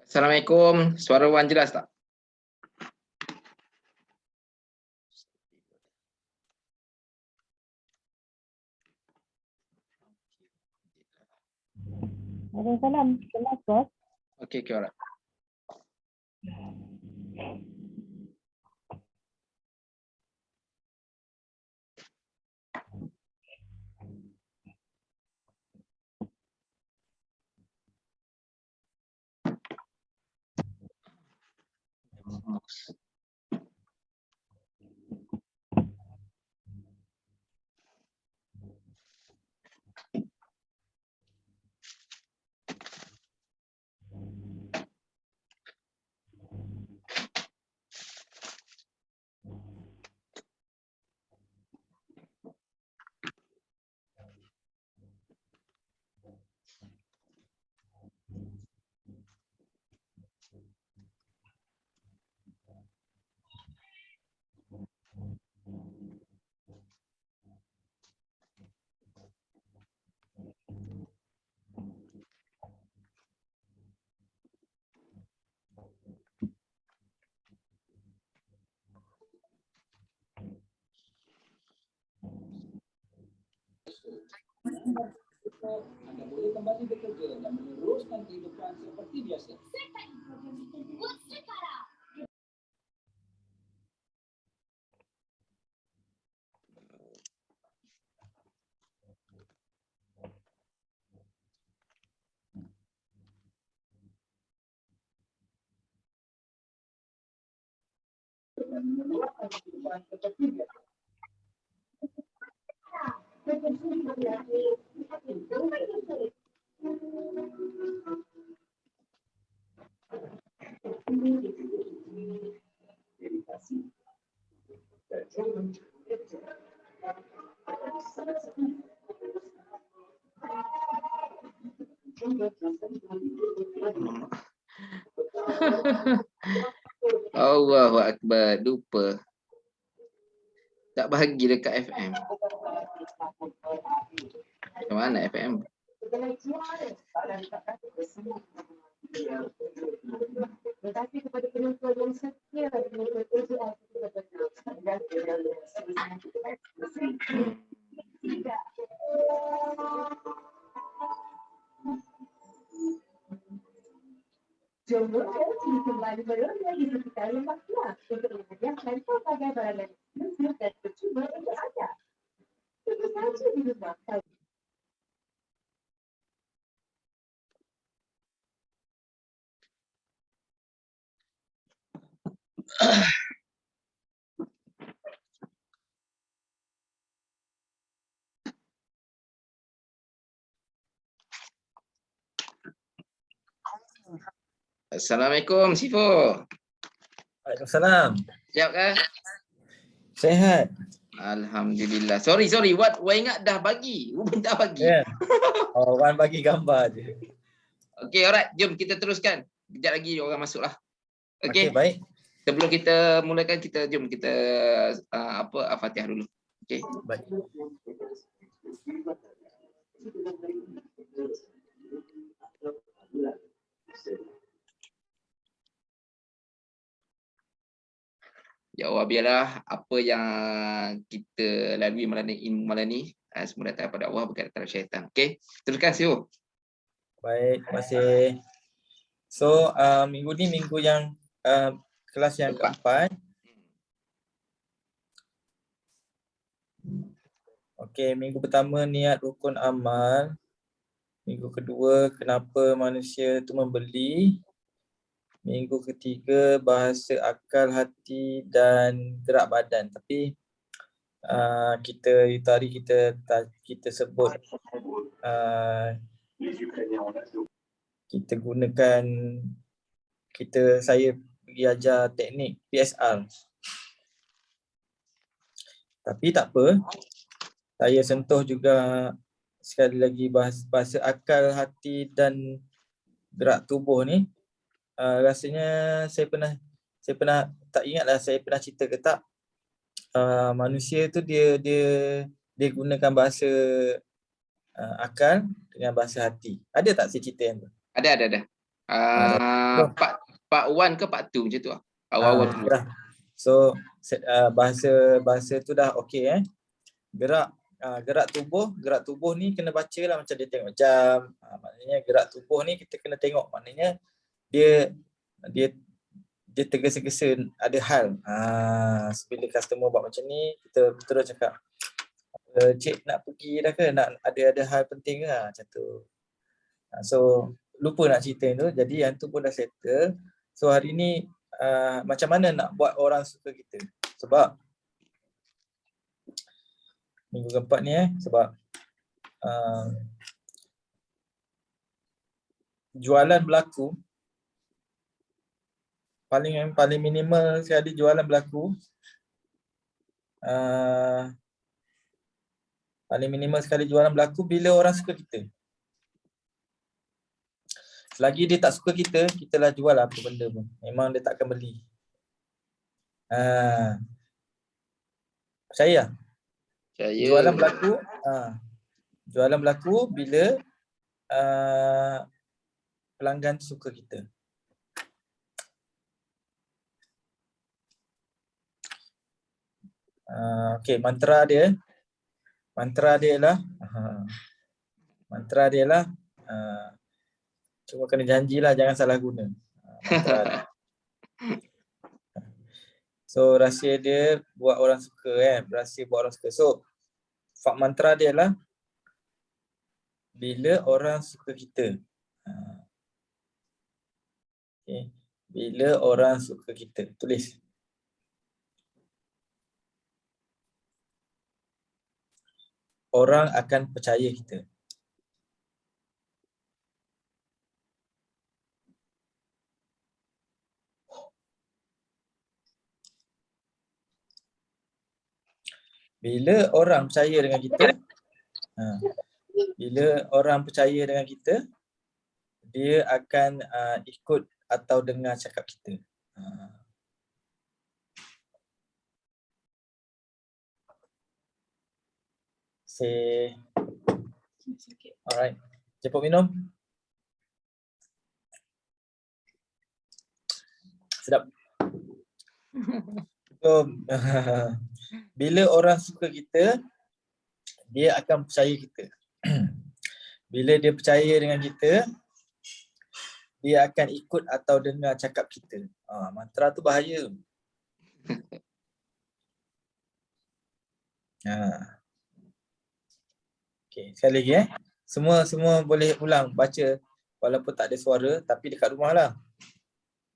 Assalamualaikum. Suara Wan jelas tak? Waalaikumsalam. Jelas, Bos. Okey, alright. Anda boleh kembali bekerja dan meneruskan kehidupan seperti biasa. Dan meneruskan kehidupan seperti biasa. Dedikasi. Allahu Akbar. Lupa. Tak bahagi dekat FM. Macam mana FM? Tetapi kepada penonton yang setia dengan kerjaan tidak. Jomblo kini kembali berada di sekitar rumah tua untuk menyediakan pelbagai barang eksklusif dan percuma untuk anda. Tentu saja di rumah Assalamualaikum, Sifo. Waalaikumsalam. Siap ke? Sehat. Alhamdulillah. Sorry. Wat ingat dah bagi. Ruben tak bagi. Ya. Oh, Wan bagi gambar je. Okey, alright. Jom kita teruskan. Kejap lagi orang masuklah. Okey. Okey, baik. Sebelum kita mulakan, jom kita Al-Fatihah dulu. Okey. Baik. Ya Allah, biarlah apa yang kita lalui malam ni semua datang daripada Allah, bukan daripada syaitan. Okey, teruskan Sio. Baik, terima kasih. So, minggu ni minggu yang kelas yang keempat. Okey, minggu pertama niat rukun amal. Minggu kedua kenapa manusia tu membeli. Minggu ketiga bahasa akal, hati dan gerak badan. Tapi itu hari kita sebut saya pergi ajar teknik PSR. Tapi tak apa. Saya sentuh juga sekali lagi bahasa akal, hati dan gerak tubuh ni. Rasanya saya pernah tak ingatlah saya pernah cerita ke tak. Manusia tu dia gunakan bahasa akal dengan bahasa hati. Ada tak saya cerita yang tu? Ada. Part 1 ke part 2 macam tu lah. Awal-awal dulu. Dah. So bahasa tu dah okey gerak tubuh ni kena baca lah macam dia tengok jam. Maknanya gerak tubuh ni kita kena tengok, maknanya dia tergesa-gesa ada hal. Bila customer buat macam ni, kita terus cakap, cik nak pergi dah ke? Nak ada hal penting ke? Macam tu. So lupa nak cerita tu, jadi yang tu pun dah settle. So hari ni macam mana nak buat orang suka kita? Sebab minggu keempat ni sebab jualan berlaku paling minimal sekali jualan berlaku bila orang suka kita. Selagi dia tak suka kita, kita lah jual apa benda pun, memang dia tak akan beli. Percaya? Jualan berlaku bila pelanggan suka kita. Okey, mantra dia ialah cuma kena janjilah, jangan salah guna. Mantra dia. So rahsia dia buat orang suka rahsia buat orang suka. So mantra dia lah bila orang suka kita. Okay. Bila orang suka kita, tulis. Orang akan percaya kita. Bila orang percaya dengan kita, dia akan ikut atau dengar cakap kita. Alright. Cepat minum. Sedap. So, bila orang suka kita, dia akan percaya kita. Bila dia percaya dengan kita, dia akan ikut atau dengar cakap kita. Mantra tu bahaya. Okay, sekali lagi Semua boleh ulang baca walaupun tak ada suara, tapi dekat rumah lah.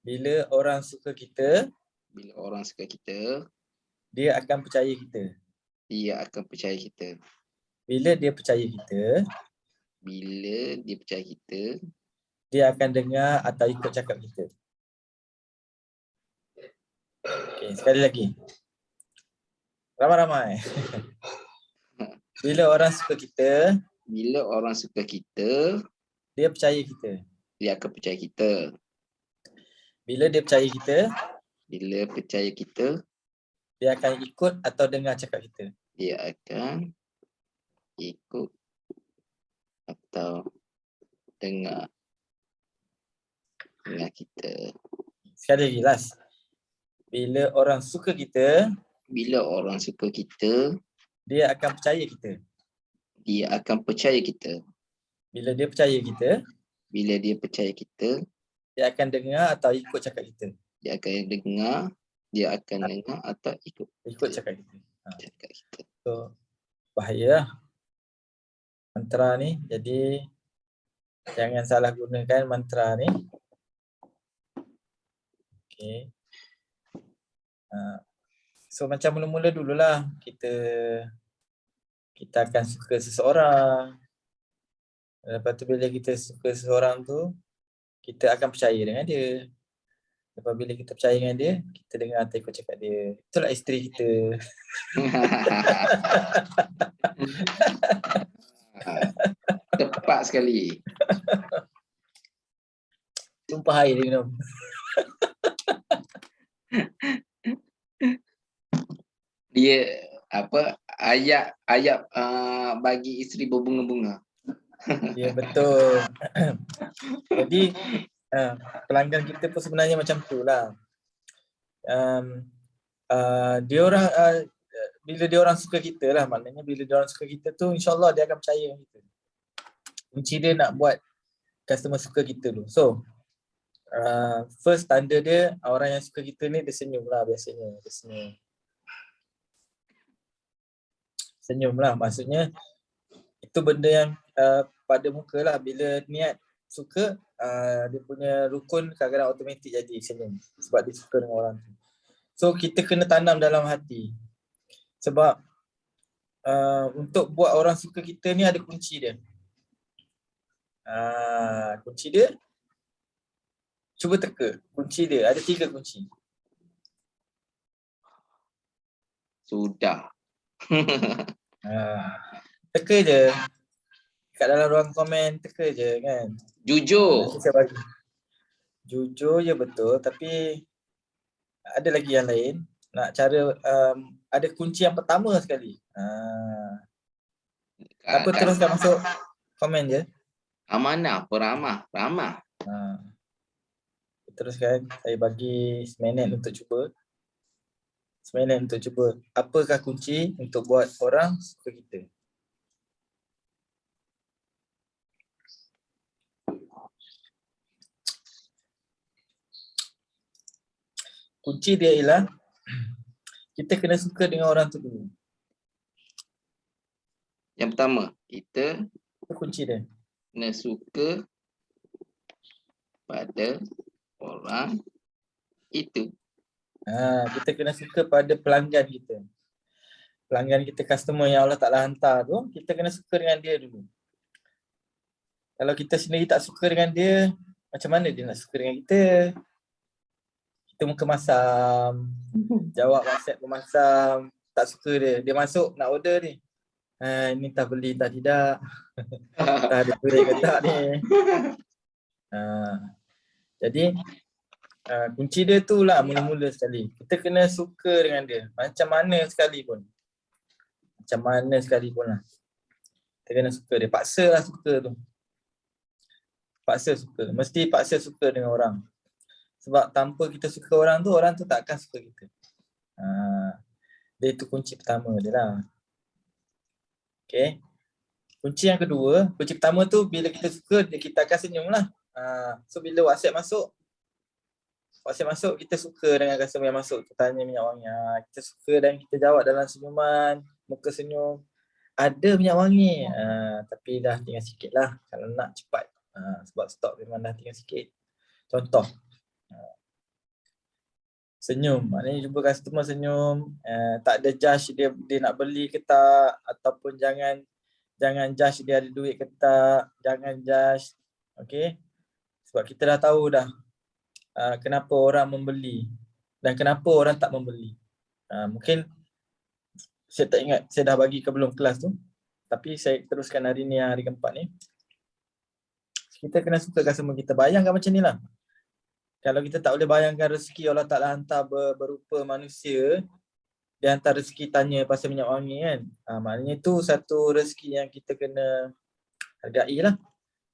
Bila orang suka kita, dia akan percaya kita. Bila dia percaya kita, dia akan dengar atau ikut cakap kita. Okay, sekali lagi. Ramai-ramai. Bila orang suka kita, dia percaya kita. Bila dia percaya kita, dia akan ikut atau dengar cakap kita. Sekali lagi, last. Bila orang suka kita, dia akan percaya kita. Bila dia percaya kita, dia akan dengar atau ikut cakap kita. Ikut cakap kita. So, bahaya lah mantra ni. Jadi jangan salah gunakan mantra ni. Okay. So macam mula-mula dululah kita akan suka seseorang. Lepas tu bila kita suka seseorang tu, kita akan percaya dengan dia. Lepas bila kita percaya dengan dia, kita dengar atau ikut cakap dia. Itulah isteri kita. Tepat sekali. Tumpah air dia minum. Dia ayat bagi isteri berbunga-bunga. Ya, betul. Jadi pelanggan kita pun sebenarnya macam tu lah. Dia orang bila dia orang suka kita lah, maknanya bila dia orang suka kita tu insyaAllah dia akan percaya dengan kita. Kunci dia nak buat customer suka kita dulu. So first tanda dia orang yang suka kita ni dia senyum lah biasanya. Dia senyum lah, maksudnya itu benda yang pada muka lah. Bila niat suka, dia punya rukun kadang-kadang automatik jadi senyum sebab dia suka dengan orang tu. So kita kena tanam dalam hati. Sebab untuk buat orang suka kita ni ada kunci dia. Kunci dia, cuba teka. Kunci dia, ada 3 kunci. Sudah. Teka je. Kat dalam ruang komen, teka je kan. Jujur. Nanti saya bagi. Jujur je betul, tapi ada lagi yang lain. Nak cara, ada kunci yang pertama sekali. Tak apa, teruskan masuk komen je. Amanah, peramah, ramah. Teruskan, saya bagi 1 minit untuk cuba. 1 minit untuk cuba. Apakah kunci untuk buat orang suka kita? Kunci dia ialah kita kena suka dengan orang tu dulu. Yang pertama, kita Itu kunci dia. kena suka pada orang itu. Kita kena suka pada pelanggan kita. Pelanggan kita, customer yang Allah Ta'ala hantar tu, kita kena suka dengan dia dulu. Kalau kita sendiri tak suka dengan dia, macam mana dia nak suka dengan kita? Kita muka masam, jawab WhatsApp pun masam, tak suka dia. Dia masuk nak order ni. Ni tak beli tak tidak. Tak ada duit ke tak ni. Jadi kunci dia tu lah mula-mula sekali. Kita kena suka dengan dia. Macam mana sekalipun. Macam mana sekalipun lah. Kita kena suka dia. Paksa lah suka tu. Paksa suka. Mesti paksa suka dengan orang. Sebab tanpa kita suka orang tu tak akan suka kita. Dia tu kunci pertama dia lah. Okay. Kunci yang kedua, kunci pertama tu bila kita suka, kita akan senyum lah. So bila WhatsApp masuk, kita suka dengan customer yang masuk. Kita tanya minyak wangi. Kita suka dan kita jawab dalam senyuman, muka senyum. Ada minyak wangi, tapi dah tinggal sikit lah kalau nak cepat. Sebab stok memang dah tinggal sikit. Contoh. Senyum, maknanya jumpa customer senyum, tak ada judge dia nak beli ke tak, ataupun jangan judge dia ada duit ke tak, jangan judge. Okay, sebab kita dah tahu dah kenapa orang membeli dan kenapa orang tak membeli. Mungkin saya tak ingat saya dah bagi ke belum kelas tu, tapi saya teruskan hari ni, hari keempat ni. Kita kena suka customer kita. Bayangkan macam ni lah. Kalau kita tak boleh bayangkan rezeki Allah Ta'ala hantar berupa manusia, dia hantar rezeki tanya pasal minyak wangi kan. Maknanya tu satu rezeki yang kita kena hargai lah.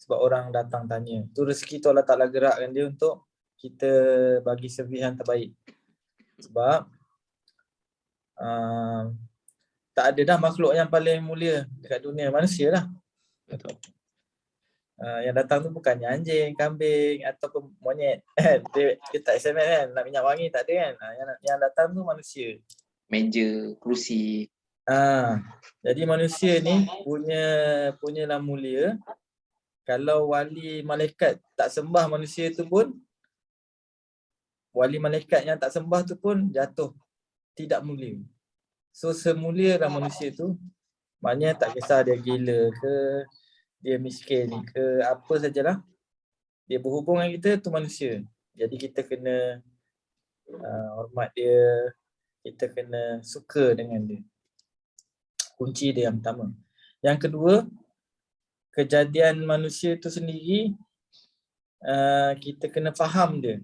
Sebab orang datang tanya. Tu rezeki tu Allah Ta'ala gerakkan dia untuk kita bagi servis yang terbaik. Sebab tak ada dah makhluk yang paling mulia dekat dunia, manusia lah. Betul. Yang datang tu bukannya anjing, kambing ataupun monyet kan. Dia tak SMS kan, nak minyak wangi tak ada kan. Yang datang tu manusia. Meja, kerusi. Jadi manusia ni punyalah mulia. Kalau wali malaikat tak sembah manusia tu pun, wali malaikat yang tak sembah tu pun jatuh tidak mulia. So semulialah manusia tu, maknanya tak kisah dia gila ke, dia miskin ke, apa sajalah, dia berhubung dengan kita tu manusia. Jadi kita kena hormat dia, kita kena suka dengan dia. Kunci dia yang pertama. Yang kedua, kejadian manusia tu sendiri, kita kena faham dia.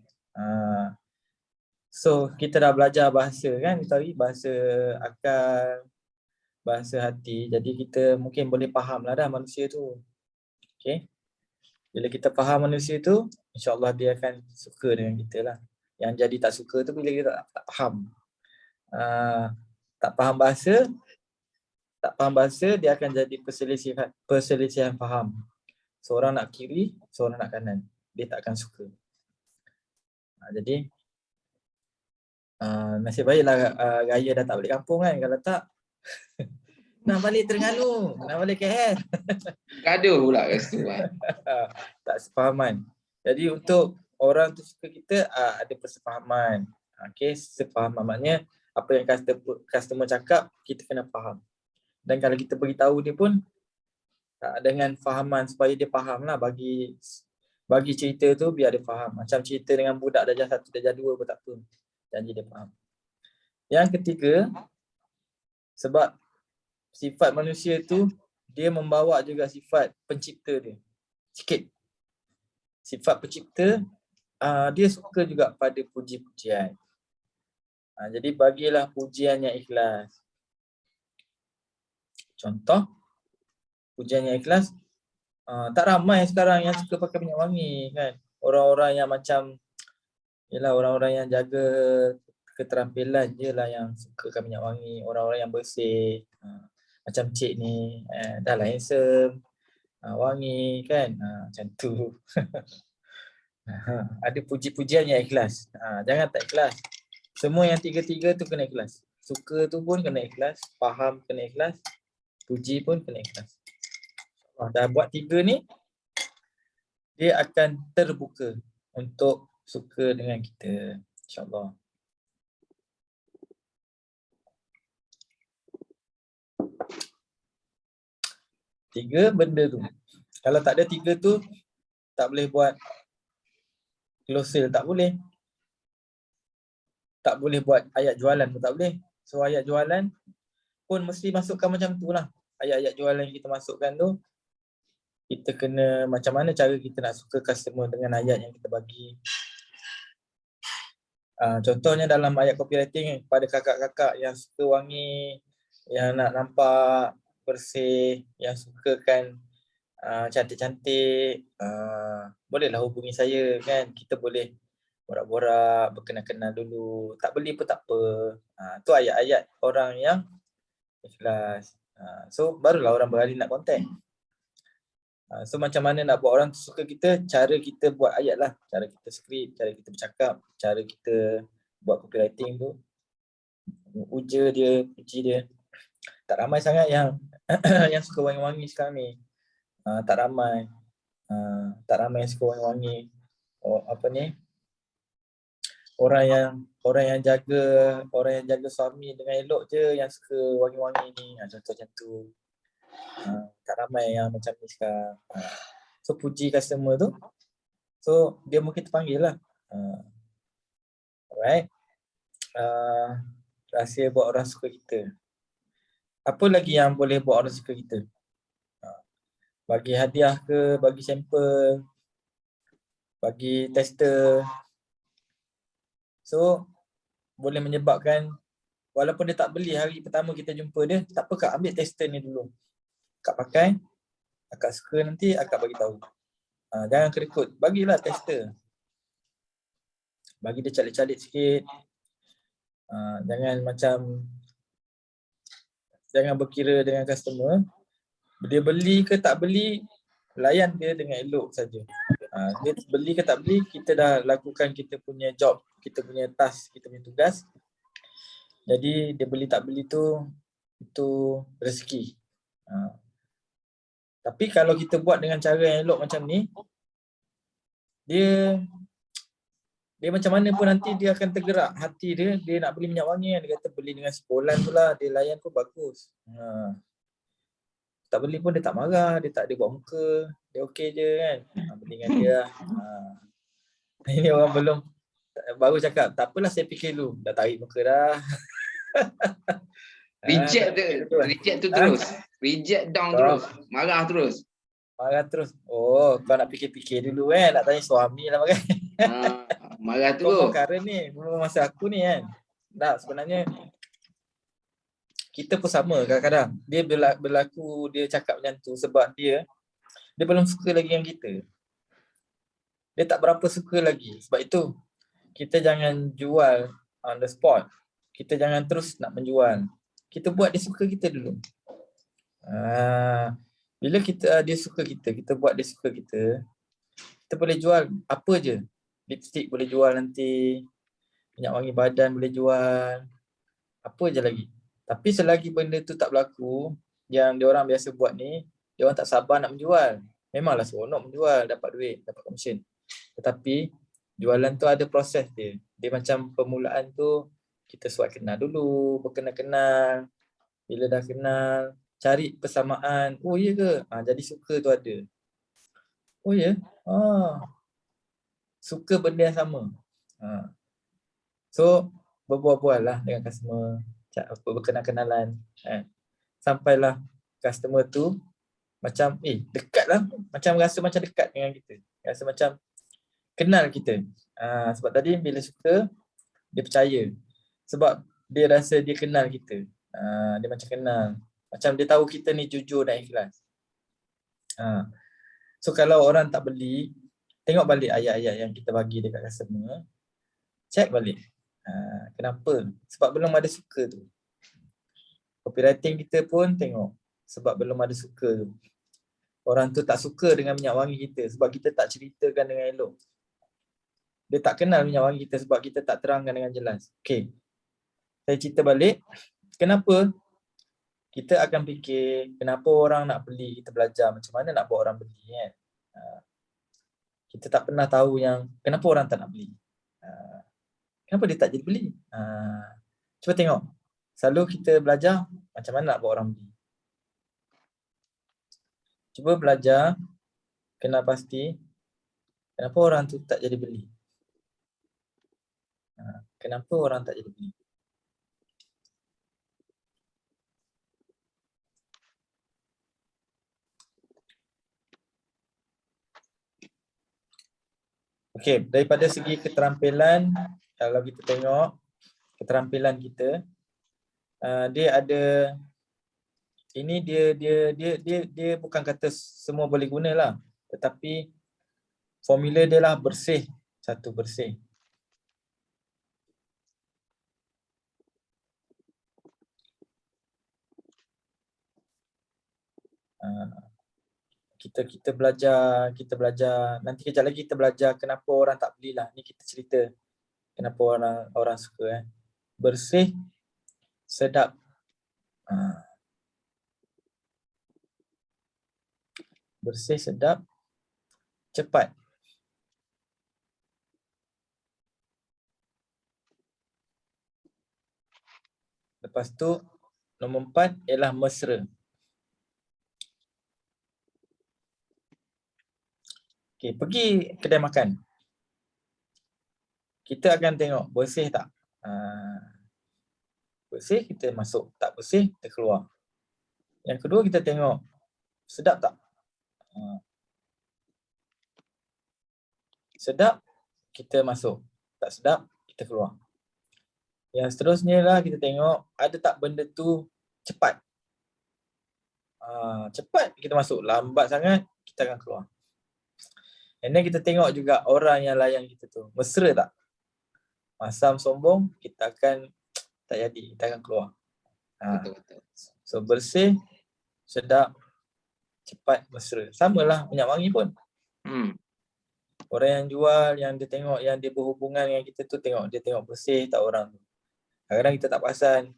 So kita dah belajar bahasa kan tadi, bahasa akal, bahasa hati. Jadi kita mungkin boleh faham lah dah manusia tu. Okay. Bila kita faham manusia tu, insya-Allah dia akan suka dengan kita lah. Yang jadi tak suka tu bila kita tak faham. Tak faham bahasa, dia akan jadi perselisihan faham. Seorang nak kiri, seorang nak kanan. Dia tak akan suka. Jadi nasib baiklah Raya dah tak balik kampung kan. Kalau tak nak balik Terengganu, nak balik KL. Gaduh pula kat situ kan. Tak sefahaman. Jadi untuk orang tu suka kita, ada persefahaman. Okay, sefahaman maknanya apa yang customer cakap, kita kena faham. Dan kalau kita beritahu dia pun dengan fahaman supaya dia faham lah, bagi cerita tu biar dia faham. Macam cerita dengan budak darjah 1, darjah 2 pun tak apa. Janji dia faham. Yang ketiga, sebab sifat manusia tu dia membawa juga sifat pencipta dia. Sikit. Sifat pencipta, dia suka juga pada puji-pujian. Jadi bagilah pujian yang ikhlas. Contoh, pujian yang ikhlas, tak ramai sekarang yang suka pakai minyak wangi kan. Orang-orang yang macam, yelah orang-orang yang jaga keterampilan je lah yang suka minyak wangi. Orang-orang yang bersih, macam cik ni, dah lah handsome, wangi kan, macam tu. Ada puji-pujian yang ikhlas, jangan tak ikhlas. Semua yang tiga-tiga tu kena ikhlas. Suka tu pun kena ikhlas, faham kena ikhlas, puji pun kena ikhlas. Dah buat 3 ni, dia akan terbuka untuk suka dengan kita, insyaAllah. Tiga benda tu. Kalau tak ada 3 tu, tak boleh buat close sale, tak boleh. Tak boleh buat ayat jualan pun tak boleh. So ayat jualan pun mesti masukkan macam tu lah. Ayat-ayat jualan yang kita masukkan tu, kita kena macam mana cara kita nak suka customer dengan ayat yang kita bagi. Contohnya dalam ayat copywriting, pada kakak-kakak yang suka wangi, yang nak nampak bersih, yang sukakan cantik-cantik, bolehlah hubungi saya kan. Kita boleh borak-borak, berkenal-kenal dulu. Tak beli pun tak apa. Tu ayat-ayat orang yang ikhlas. So barulah orang berani nak contact. So macam mana nak buat orang suka kita, cara kita buat ayat lah. Cara kita skrip, cara kita bercakap, cara kita buat copywriting tu. Uja dia, puji dia. Tak ramai sangat yang yang suka wangi-wangi sekarang ni. Tak ramai. Tak ramai yang suka wangi-wangi. Orang yang jaga suami dengan elok je yang suka wangi-wangi ni. Contoh macam tu. Tak ramai yang macam ni sekarang. So puji customer tu, so dia mungkin terpanggil lah. Alright. Rahsia buat orang suka kita. Apa lagi yang boleh buat orang suka kita? Bagi hadiah ke, bagi sampel, bagi tester. So boleh menyebabkan walaupun dia tak beli hari pertama kita jumpa dia, tak apa Kak, ambil tester ni dulu. Akak pakai, akak suka nanti akak bagi tahu. Jangan kerikut, bagilah tester. Bagi dia calit-calit sikit. Jangan berkira dengan customer. Dia beli ke tak beli, layan dia dengan elok saja. Dia beli ke tak beli, kita dah lakukan kita punya job, kita punya task, kita punya tugas. Jadi dia beli tak beli tu, itu rezeki. Tapi kalau kita buat dengan cara yang elok macam ni, dia macam mana pun nanti dia akan tergerak hati dia, dia nak beli minyak wangi, dia kata beli dengan si Polan tu lah, dia layan pun bagus. Tak beli pun dia tak marah, dia tak ada buat muka, dia okey je kan. Beli dengan dia lah. Ini orang baru cakap, tak apalah saya fikir dulu, dah tarik muka dah. Reject tu terus. Reject down terus. Marah terus. Oh, kau nak fikir-fikir dulu kan, nak tanya suami lah kan. Marah Kau terus. perkara ni, belum masa aku ni kan. Tak, sebenarnya kita pun sama kadang-kadang. Dia berlaku, dia cakap macam tu sebab dia belum suka lagi dengan kita. dia tak berapa suka lagi. Sebab itu kita jangan jual on the spot. Kita jangan terus nak menjual. Kita buat dia suka kita dulu. Bila dia suka kita, kita buat dia suka kita, kita boleh jual apa je. Lipstick boleh jual nanti, minyak wangi badan boleh jual, apa je lagi. Tapi selagi benda tu tak berlaku, yang dia orang biasa buat ni, dia orang tak sabar nak menjual. Memanglah seronok menjual, dapat duit, dapat komisen. Tetapi jualan tu ada proses dia. Dia macam permulaan tu kita suat kenal dulu, berkenal-kenal. Bila dah kenal, cari persamaan. Oh ya ke? Jadi suka tu ada. Oh ya? Suka benda yang sama. So berbual-bual lah dengan customer, berkenal-kenalan. Sampailah customer tu macam dekat lah. Macam rasa macam dekat dengan kita. Rasa macam kenal kita. Sebab tadi bila suka, dia percaya. Sebab dia rasa dia kenal kita. Dia macam kenal. Macam dia tahu kita ni jujur dan ikhlas. So kalau orang tak beli, tengok balik ayat-ayat yang kita bagi dekat customer. Check balik. Kenapa? Sebab belum ada suka tu. Copywriting kita pun tengok. Sebab belum ada suka tu. Orang tu tak suka dengan minyak wangi kita sebab kita tak ceritakan dengan elok. Dia tak kenal minyak wangi kita sebab kita tak terangkan dengan jelas. Okay. Saya cerita balik. Kenapa? Kita akan fikir kenapa orang nak beli, kita belajar macam mana nak buat orang beli kan. Kita tak pernah tahu yang kenapa orang tak nak beli. Kenapa dia tak jadi beli. Cuba tengok. Selalu kita belajar macam mana nak buat orang beli. Cuba belajar, kenal pasti kenapa orang tu tak jadi beli. Kenapa orang tak jadi beli. Okey, daripada segi keterampilan, kalau kita tengok keterampilan kita, dia ada ini dia bukan kata semua boleh gunalah, tetapi formula dia lah bersih, satu bersih. Kita belajar nanti kejap lagi kita belajar kenapa orang tak belilah. Ni kita cerita kenapa orang suka bersih, sedap. Bersih, sedap, cepat. Lepas tu nombor 4 ialah mesra. Okey, pergi kedai makan. Kita akan tengok bersih tak? Bersih kita masuk, tak bersih kita keluar. Yang kedua kita tengok sedap tak? Sedap kita masuk, tak sedap kita keluar. Yang seterusnya lah kita tengok ada tak benda tu cepat. Cepat kita masuk, lambat sangat kita akan keluar. And then kita tengok juga orang yang layan kita tu mesra tak? Masam sombong, kita akan tak jadi, kita akan keluar. Betul. So bersih, sedap, cepat, mesra. Samalah minyak wangi pun. Orang yang jual, yang dia tengok, yang dia berhubungan dengan kita tu, tengok dia tengok bersih tak orang tu. Kadang-kadang kita tak perasan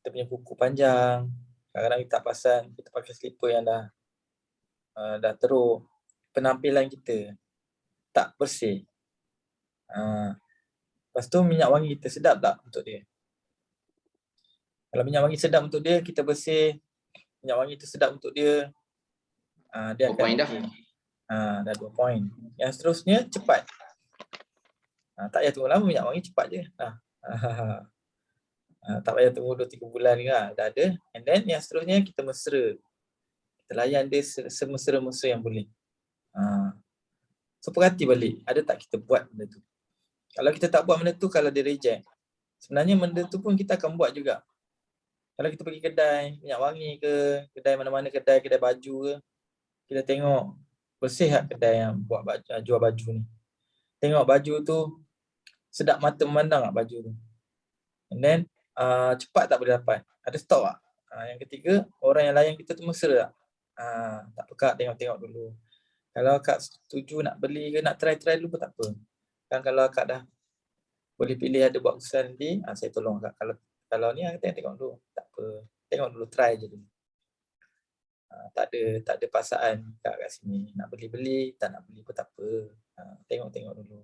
kita punya kuku panjang, kadang-kadang kita tak perasan kita pakai slipper yang dah teruk. Penampilan kita tak bersih. Lepas tu minyak wangi kita sedap tak untuk dia? Kalau minyak wangi sedap untuk dia, kita bersih, minyak wangi tu sedap untuk dia, dia akan okey. Dah 2 poin. Yang seterusnya cepat. Tak payah tunggu lama, minyak wangi cepat je. Tak payah tunggu 2-3 bulan ke, dah ada. And then yang seterusnya kita mesra. Kita layan dia semesra-mesra yang boleh. So perhati balik, ada tak kita buat benda tu. Kalau kita tak buat benda tu, kalau dia reject, sebenarnya benda tu pun kita akan buat juga. Kalau kita pergi kedai minyak wangi ke, kedai mana-mana, kedai baju ke, kita tengok bersih tak kedai yang buat baju, jual baju ni. Tengok baju tu sedap mata memandang tak baju tu. And then cepat tak boleh dapat. Ada stok tak? Yang ketiga, orang yang layan kita tu mesra tak? Tak apa Kak, tengok-tengok dulu. Kalau Kak setuju nak beli ke nak try dulu pun tak apa. Kan kalau Kak dah boleh pilih ada buat usaha nanti, saya tolong Kak. Kalau ni tengok dulu. Tak apa. Tengok dulu, try je dulu. Tak ada paksaan kat sini. Nak beli, tak nak beli pun tak apa. Tengok dulu.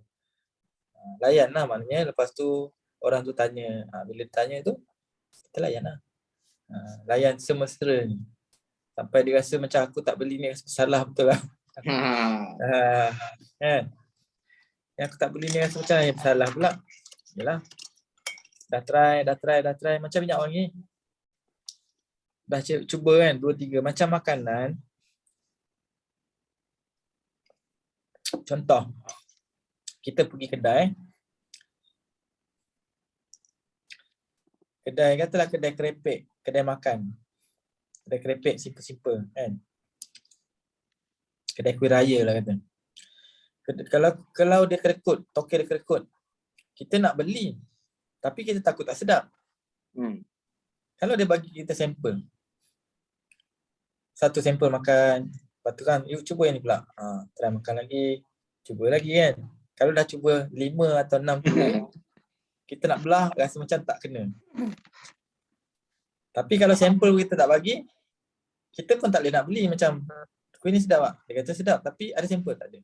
Layan lah maknanya. Lepas tu orang tu tanya. Bila tanya tu, kita layan lah. Layan semesra ni. Sampai dia rasa macam aku tak beli ni salah betul lah. Kan? Yang aku tak beli ni rasa macam yang salah pula. Yalah. Dah try. Macam minyak wangi. Dah cuba kan 2-3 macam makanan. Contoh, kita pergi kedai. Katalah kedai kerepek, kedai makan. Kedai kerepek simple-simple kan. Kedai kuih raya lah kata. Kalau dia kerekut, tokek dia kerekut, kita nak beli. Tapi kita takut tak sedap. Kalau dia bagi kita sampel. Satu sampel makan, lepas tu kan, yuk cuba yang ni pula. Try makan lagi, cuba lagi kan. Kalau dah cuba 5 atau 6 kali, kita nak belah rasa macam tak kena. Tapi kalau sampel kita tak bagi, kita pun tak boleh nak beli macam kuih ni sedap tak? Dia kata sedap tapi ada sampel tak ada.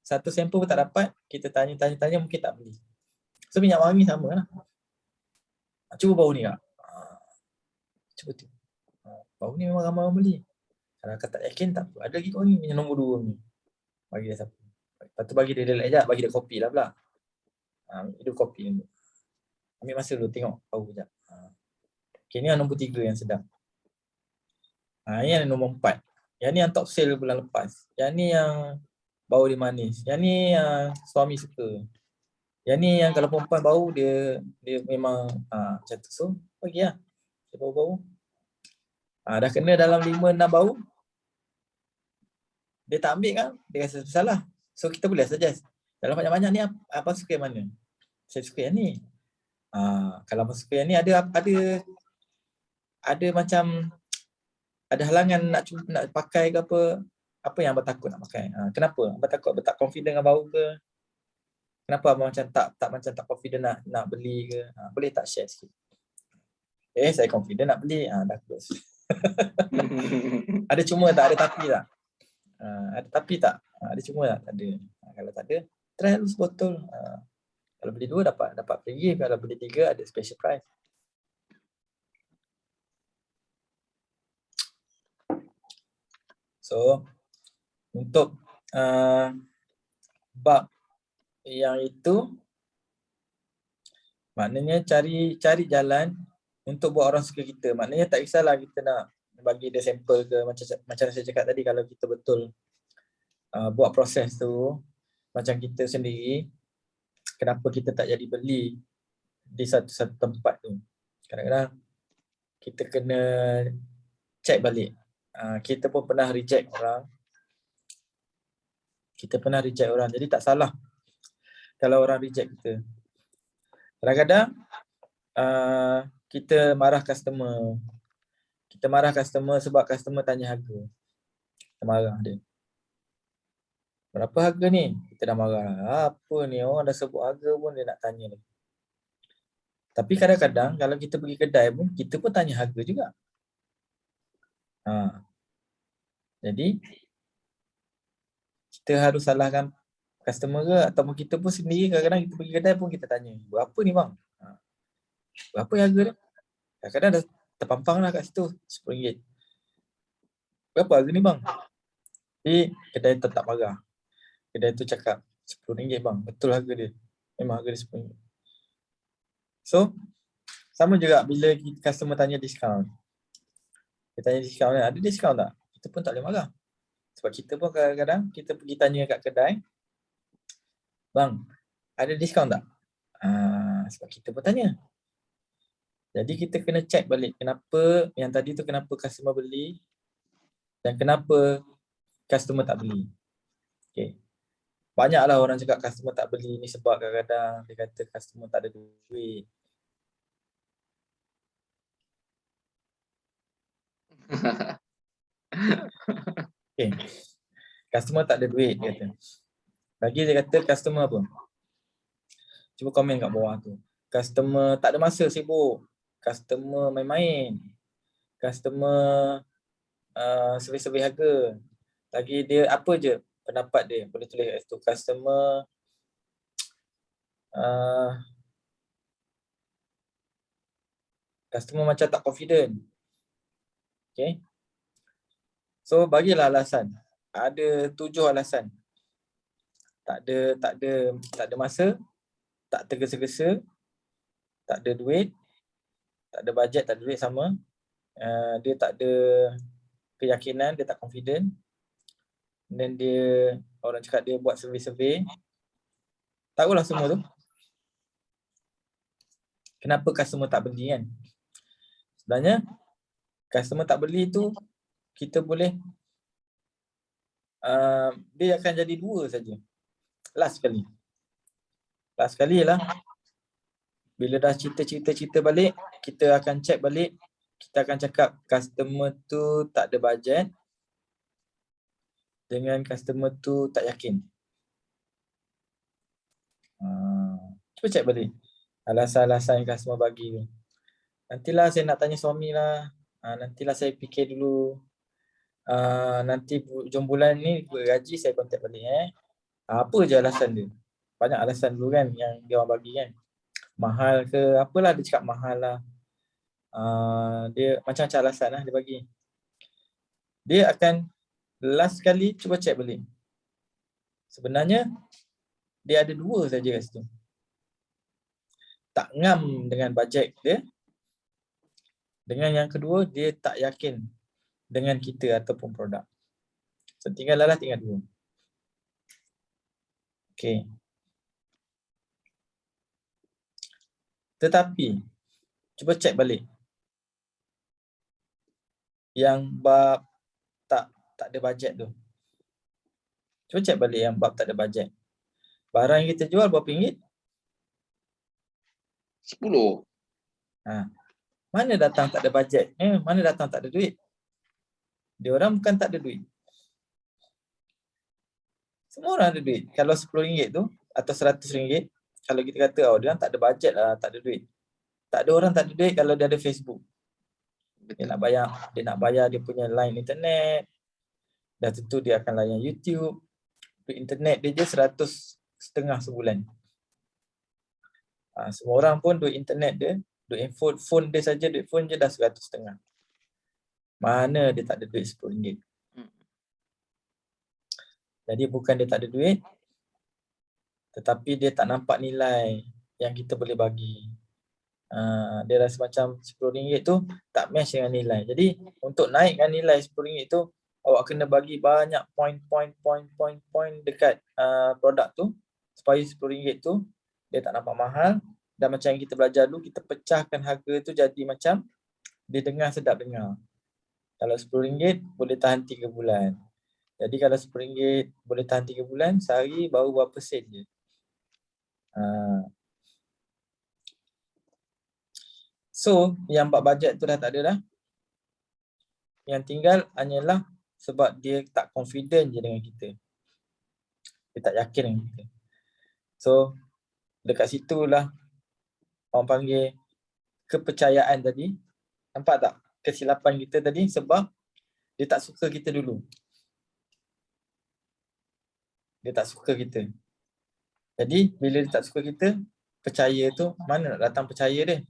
Satu sampel pun tak dapat, kita tanya mungkin tak beli. So minyak wangi sama lah. Cuba bau ni tak? Cuba tu. Bau ni memang ramai orang beli. Kalau kau tak yakin tak apa. Ada lagi kau ni yang nombor 2 ni. Bagi dia siapa. Lepas tu bagi dia relax sekejap, bagi dia kopi lah pula. Hidup kopi ni. Ambil masa dulu tengok bau sekejap. Okay, ni yang nombor 3 yang sedap. Yang nombor 4. Yang ni yang top sale bulan lepas. Yang ni yang bau dia manis. Yang ni yang suami suka. Yang ni yang kalau perempuan bau dia memang macam tu. So bagi lah. Dia bau-bau. Dah kena dalam 5-6 bau. Dia tak ambil kan, dia rasa bersalah. So kita boleh suggest. Dalam banyak-banyak ni apa suka yang mana? Saya suka yang ni. Kalau apa suka yang ni ada macam ada halangan nak pakai ke apa yang abang takut nak pakai? Kenapa? Abang takut abang tak confident dengan bau ke? Kenapa abang macam tak confident nak beli ke? Boleh tak share sikit? Saya confident nak beli. Dah close. Ada cuma tak? Ada tapi tak? Ada tapi tak? Ada cuma tak? Tak ada. Kalau tak ada, try dulu sebotol. Kalau beli 2 dapat free. Kalau beli 3 ada special price. So untuk bab yang itu maknanya cari jalan untuk buat orang suka kita. Maknanya tak kisahlah kita nak bagi dia sampel ke macam saya cakap tadi, kalau kita betul buat proses tu macam kita sendiri, kenapa kita tak jadi beli di satu tempat tu. Kadang-kadang kita kena check balik. Kita pun pernah reject orang. Jadi tak salah kalau orang reject kita. Kadang-kadang kita marah customer. Sebab customer tanya harga. Kita marah dia. Berapa harga ni? Kita dah marah. Apa ni, orang dah sebut harga pun dia nak tanya lagi. Tapi kadang-kadang kalau kita pergi kedai pun, kita pun tanya harga juga. Jadi kita harus salahkan customer ke, ataupun kita pun sendiri kadang-kadang kita pergi kedai pun kita tanya, berapa ni bang? Berapa harga dia? Kadang-kadang dah terpampang lah kat situ, RM10. Berapa harga ni bang? Tapi kedai tetap marah. Kedai tu cakap RM10 bang, betul harga dia. Memang harga dia RM10. So, sama juga bila customer tanya diskaun. Dia tanya diskaun, ada diskaun tak? Kita pun tak boleh marah. Sebab kita pun kadang-kadang kita pergi tanya kat kedai, bang, ada diskaun tak? Sebab kita pun tanya. Jadi kita kena check balik kenapa yang tadi tu, kenapa customer beli dan kenapa customer tak beli. Okay. Banyaklah orang cakap customer tak beli ni sebab kadang-kadang dia kata customer tak ada duit. Okay. Customer tak ada duit dia kata. Lagi dia kata customer apa? Cuba komen kat bawah tu. Customer tak ada masa, sibuk. Customer main-main. Customer survey-survey harga. Lagi dia apa je pendapat dia. Boleh tulis kat situ. Customer customer macam tak confident. Okay. So bagilah alasan. Ada 7 alasan. Tak ada masa, tak tergesa-gesa, tak ada duit, tak ada bajet, tak ada duit sama. Dia tak ada keyakinan, dia tak confident. Dan dia, orang cakap dia buat survey-survey. Tahulah semua tu. Kenapa customer tak beli kan? Sebenarnya customer tak beli tu kita boleh dia akan jadi 2 saja. Last sekali lah. Bila dah cerita balik, kita akan check balik. Kita akan cakap customer tu tak ada bajet dengan customer tu tak yakin. Cuba check balik alasan-alasan yang customer bagi tu. Nantilah saya nak tanya suami lah. Nantilah saya fikir dulu. Nanti hujung bulan ni gaji saya kontak balik Apa je alasan dia? Banyak alasan dulu kan yang dia orang bagi kan. Mahal ke apalah, dia cakap mahal lah. Dia macam-macam alasan lah dia bagi. Dia akan last sekali cuba check balik. Sebenarnya dia ada 2 saja kat situ. Tak ngam dengan bajet dia. Dengan yang kedua, dia tak yakin dengan kita ataupun produk. So tinggal 2. Okay. Tetapi cuba check balik. Yang bab tak ada bajet tu. Cuba check balik yang bab tak ada bajet. Barang yang kita jual berapa ringgit? 10. Mana datang tak ada bajet? Mana datang tak ada duit? Dia orang bukan tak ada duit. Semua orang ada duit. Kalau RM10 tu atau RM100, kalau kita kata dia orang tak ada bajet lah, tak ada duit. Tak ada orang tak ada duit kalau dia ada Facebook. Dia nak bayar dia punya line internet. Dah tentu dia akan layan YouTube. Duit internet dia je RM100.5 sebulan. Semua orang pun duit internet dia, duit phone dia saja, duit phone je dah RM100.5. Mana dia tak ada duit RM10. Jadi bukan dia tak ada duit, tetapi dia tak nampak nilai yang kita boleh bagi. Dia rasa macam RM10 tu tak match dengan nilai. Jadi untuk naikkan nilai RM10 tu, awak kena bagi banyak point dekat produk tu supaya RM10 tu dia tak nampak mahal. Dan macam yang kita belajar dulu, kita pecahkan harga tu jadi macam dia dengar sedap dengar. Kalau RM10 boleh tahan 3 bulan. Jadi kalau RM10 boleh tahan 3 bulan, sehari baru berapa sen je. So, yang bab bajet tu dah tak ada dah. Yang tinggal hanyalah sebab dia tak confident je dengan kita. Dia tak yakin dengan kita. So, dekat situlah orang panggil kepercayaan tadi. Nampak tak kesilapan kita tadi sebab dia tak suka kita dulu. Dia tak suka kita. Jadi, bila dia tak suka kita, percaya tu, mana nak datang percaya dia?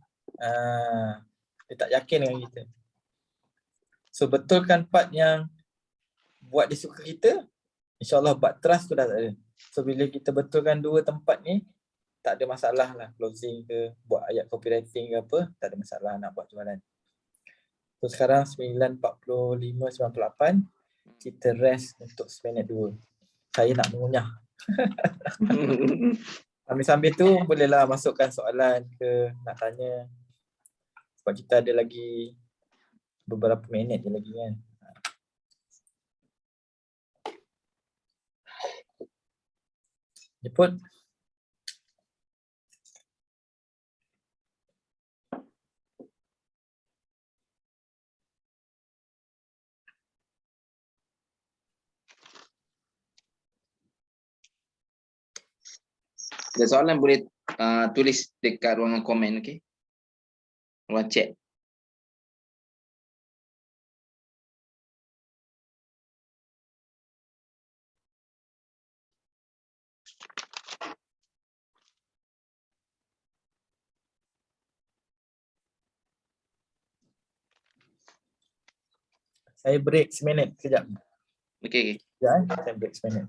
Dia tak yakin dengan kita. So, betulkan part yang buat dia suka kita, InsyaAllah part trust tu dah tak ada. So, bila kita betulkan 2 tempat ni, tak ada masalah lah. Closing ke, buat ayat copywriting ke apa, tak ada masalah nak buat jualan. So, sekarang 9.45-98, kita rest untuk seminit 2. Saya nak mengunyah. Sambil-sambil tu bolehlah masukkan soalan ke nak tanya. Sebab kita ada lagi beberapa minit je lagi kan. Jemput. Ada soalan boleh tulis dekat ruangan komen, okey? Ruang chat. Saya break seminit sekejap. Okey. Sekejap saya break seminit.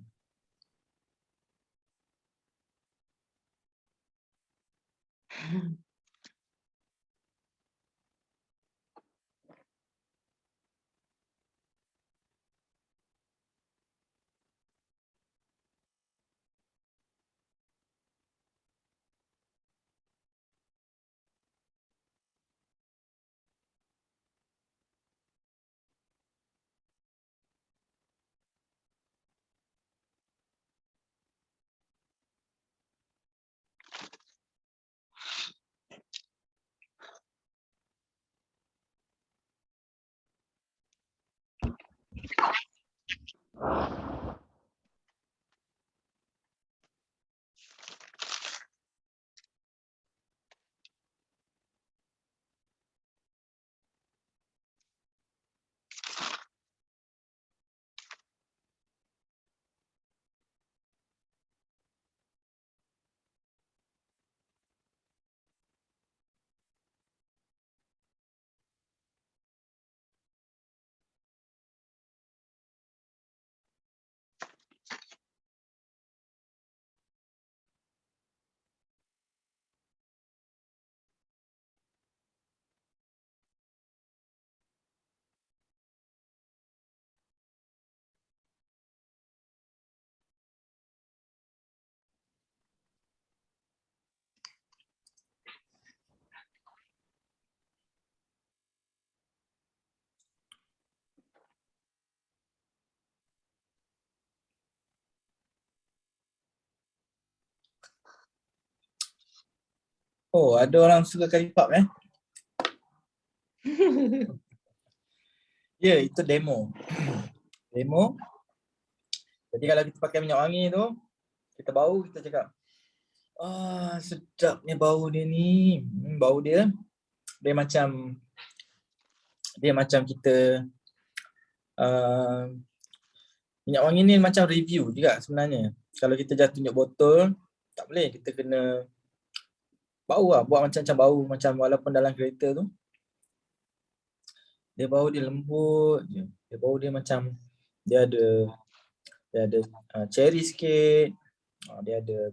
Oh, ada orang suka kari pub Ya, itu demo. Demo. Jadi kalau kita pakai minyak wangi tu, kita bau, kita cakap, sedapnya bau dia ni. Bau dia macam kita minyak wangi ni macam review juga sebenarnya. Kalau kita dah tunjuk botol, tak boleh, kita kena bau lah, buat macam bau macam walaupun dalam kereta tu. Dia bau dia lembut je. Dia bau dia macam dia ada cherry sikit, dia ada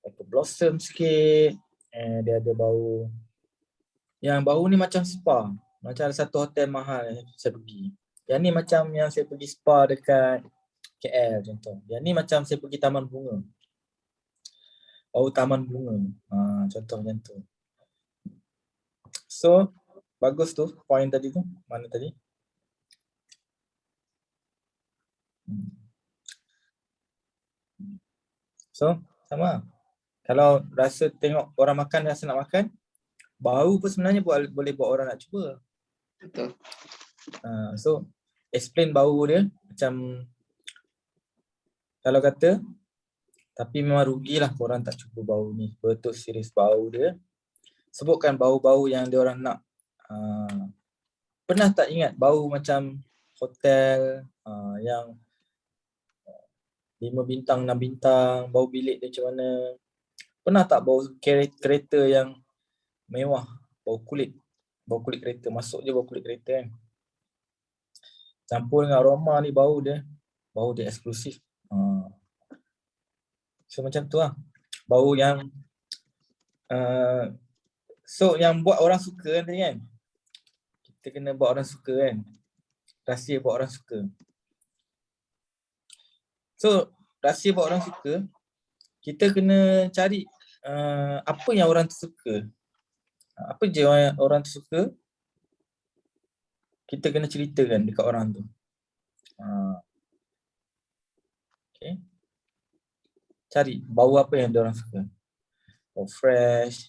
apple blossom sikit, dia ada bau. Yang bau ni macam spa. Macam ada satu hotel mahal yang saya pergi. Yang ni macam yang saya pergi spa dekat KL contoh. Yang ni macam saya pergi taman bunga. Bau taman bunga. Contoh macam tu. So, bagus tu point tadi tu. Mana tadi? So, sama. Kalau rasa tengok orang makan, rasa nak makan, bau pun sebenarnya boleh buat orang nak cuba. Betul. So, explain bau dia macam kalau kata, tapi memang rugilah korang tak cuba bau ni. Betul serius bau dia. Sebutkan bau-bau yang dia orang nak. Pernah tak ingat bau macam hotel yang 5 bintang, 6 bintang, bau bilik dia macam mana? Pernah tak bau kereta yang mewah, bau kulit kereta, masuk je bau kulit kereta kan? Campur dengan aroma ni bau dia eksklusif. So macam tu lah. Bau yang so yang buat orang suka kan tadi kan? Kita kena buat orang suka kan? Rahsia buat orang suka. So rahsia buat orang suka, kita kena cari apa yang orang tu suka. Apa je orang tu suka, kita kena ceritakan dekat orang tu. Okay. cari bau apa yang diorang suka. Bau fresh.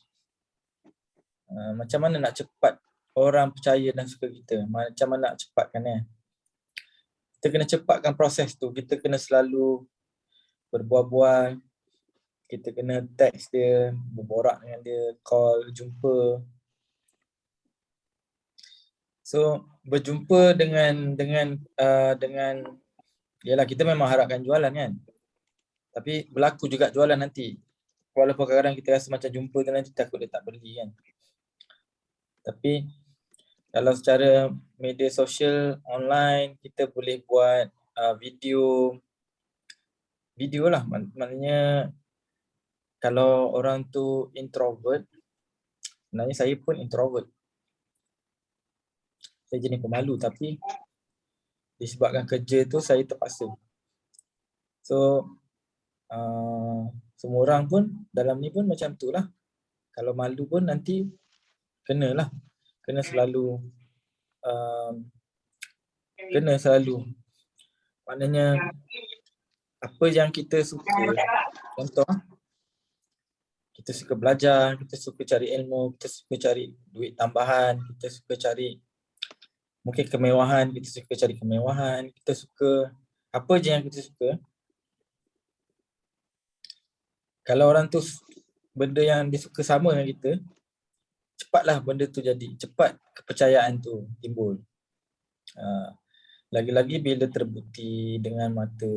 Macam mana nak cepat orang percaya dan suka kita. Macam mana nak cepatkan Kita kena cepatkan proses tu. Kita kena selalu berbual-bual. Kita kena text dia, berborak dengan dia, call, jumpa. So berjumpa dengan yalah, kita memang harapkan jualan kan. Tapi berlaku juga jualan nanti. Walaupun kadang-kadang kita rasa macam jumpa tu nanti takut dia tak beli kan. Tapi kalau secara media sosial online, kita boleh buat video lah. Maknanya kalau orang tu introvert, sebenarnya saya pun introvert. Saya jenis pemalu, tapi disebabkan kerja tu saya terpaksa. So semua orang pun dalam ni pun macam tu lah. Kalau malu pun nanti kena selalu maknanya apa yang kita suka, contoh kita suka belajar, kita suka cari ilmu, kita suka cari duit tambahan, kita suka cari mungkin kemewahan, kita suka cari kemewahan, kita suka apa je yang kita suka. Kalau orang tu benda yang dia suka sama dengan kita, cepatlah benda tu jadi, cepat kepercayaan tu timbul. Lagi-lagi bila terbukti dengan mata,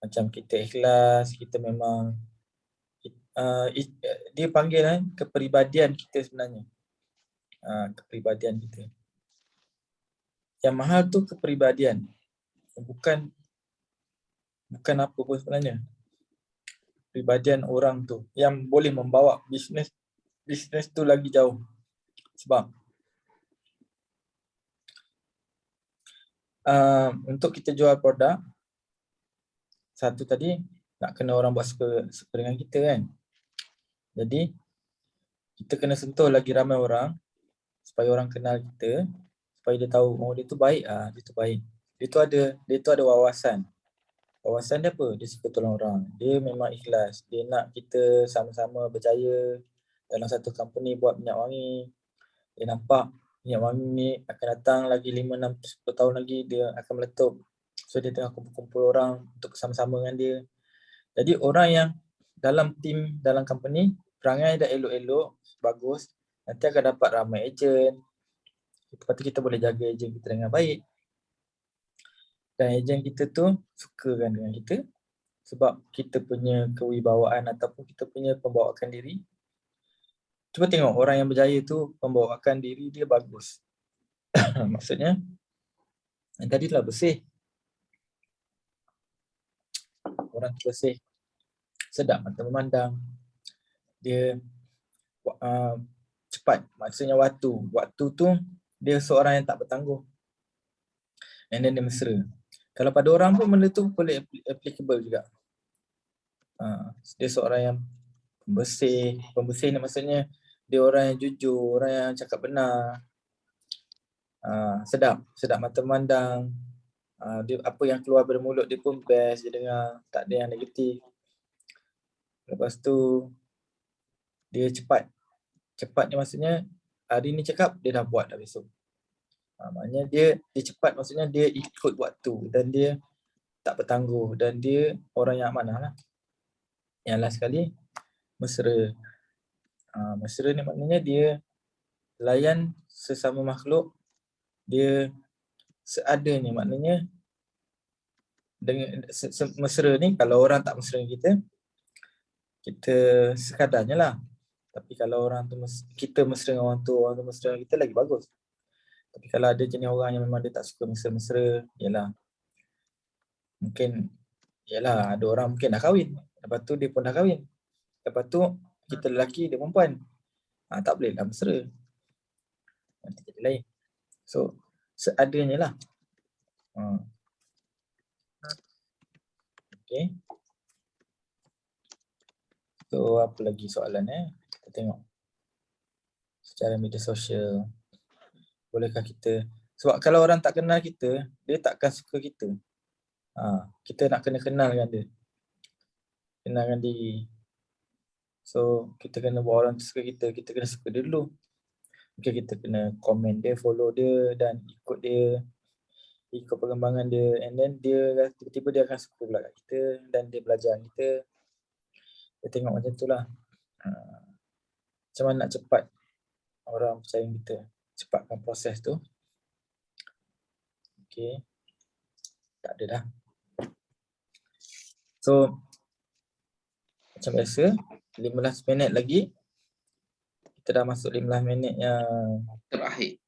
macam kita ikhlas, kita memang dia panggil kepribadian kita sebenarnya. Kepribadian kita. Yang mahal tu kepribadian. Bukan apa pun sebenarnya. Kepribadian orang tu yang boleh membawa bisnes tu lagi jauh. Sebab untuk kita jual produk, satu tadi nak kena orang buat suka dengan kita kan. Jadi kita kena sentuh lagi ramai orang supaya orang kenal kita, supaya dia tahu dia tu baik dia tu baik. Dia tu ada wawasan. Wawasan dia apa? Dia suka tolong orang. Dia memang ikhlas. Dia nak kita sama-sama berjaya dalam satu company buat minyak wangi. Dia nampak minyak wangi ni akan datang lagi 5, 6, 10 tahun lagi dia akan meletup. So dia tengah kumpul-kumpul orang untuk bersama-sama dengan dia. Jadi orang yang dalam team, dalam company, perangai dah elok-elok, bagus, nanti akan dapat ramai ejen. Lepas tu kita boleh jaga ejen kita dengan baik. Dan ejen kita tu sukakan dengan kita sebab kita punya kewibawaan ataupun kita punya pembawaan diri. Cuba tengok orang yang berjaya tu pembawaan diri dia bagus. Maksudnya yang tadi telah bersih. Orang tu bersih. Sedap mata memandang. Dia cepat. Maksudnya waktu tu dia seorang yang tak bertangguh. And then dia mesra. Kalau pada orang pun benda tu boleh applicable juga. Dia seorang yang pembersih. Pembersih ni maksudnya dia orang yang jujur, orang yang cakap benar. Sedap mata memandang. Dia apa yang keluar dari mulut dia pun best dia dengar, tak ada yang negatif. Lepas tu dia cepat. Cepat ni maksudnya hari ni cakap dia dah buat dah besok. Maknanya dia cepat, maksudnya dia ikut waktu dan dia tak bertangguh dan dia orang yang amanah lah. Yang last sekali mesra. Mesra ni maknanya dia layan sesama makhluk dia seadanya, maknanya dengan mesra ni kalau orang tak mesra dengan kita sekadarnya lah. Tapi kalau orang tu kita mesra dengan orang tu mesra dengan kita lagi bagus. Tapi kalau ada jenis orang yang memang dia tak suka mesra-mesra, ada orang mungkin dah kahwin. Lepas tu dia pun dah kahwin. Lepas tu kita lelaki, dia perempuan. Tak boleh lah mesra. Nanti jadi lain. So seadanya lah. Okay. So apa lagi soalan kita tengok. Secara media sosial, bolehkah kita, sebab kalau orang tak kenal kita, dia takkan suka kita. Kita nak kena kenal dengan dia. kenalkan diri. So kita kena buat orang tu suka kita kena suka dia dulu. Okay, kita kena komen dia, follow dia dan ikut dia, ikut perkembangan dia, and then dia tiba-tiba dia akan suka pula kat kita dan dia belajar kita. Dia tengok macam tu lah. Macam mana nak cepat orang percaya kita, cepatkan proses tu. Okay, tak ada dah. So macam biasa 15 minit lagi. Kita dah masuk 15 minit yang Terakhir.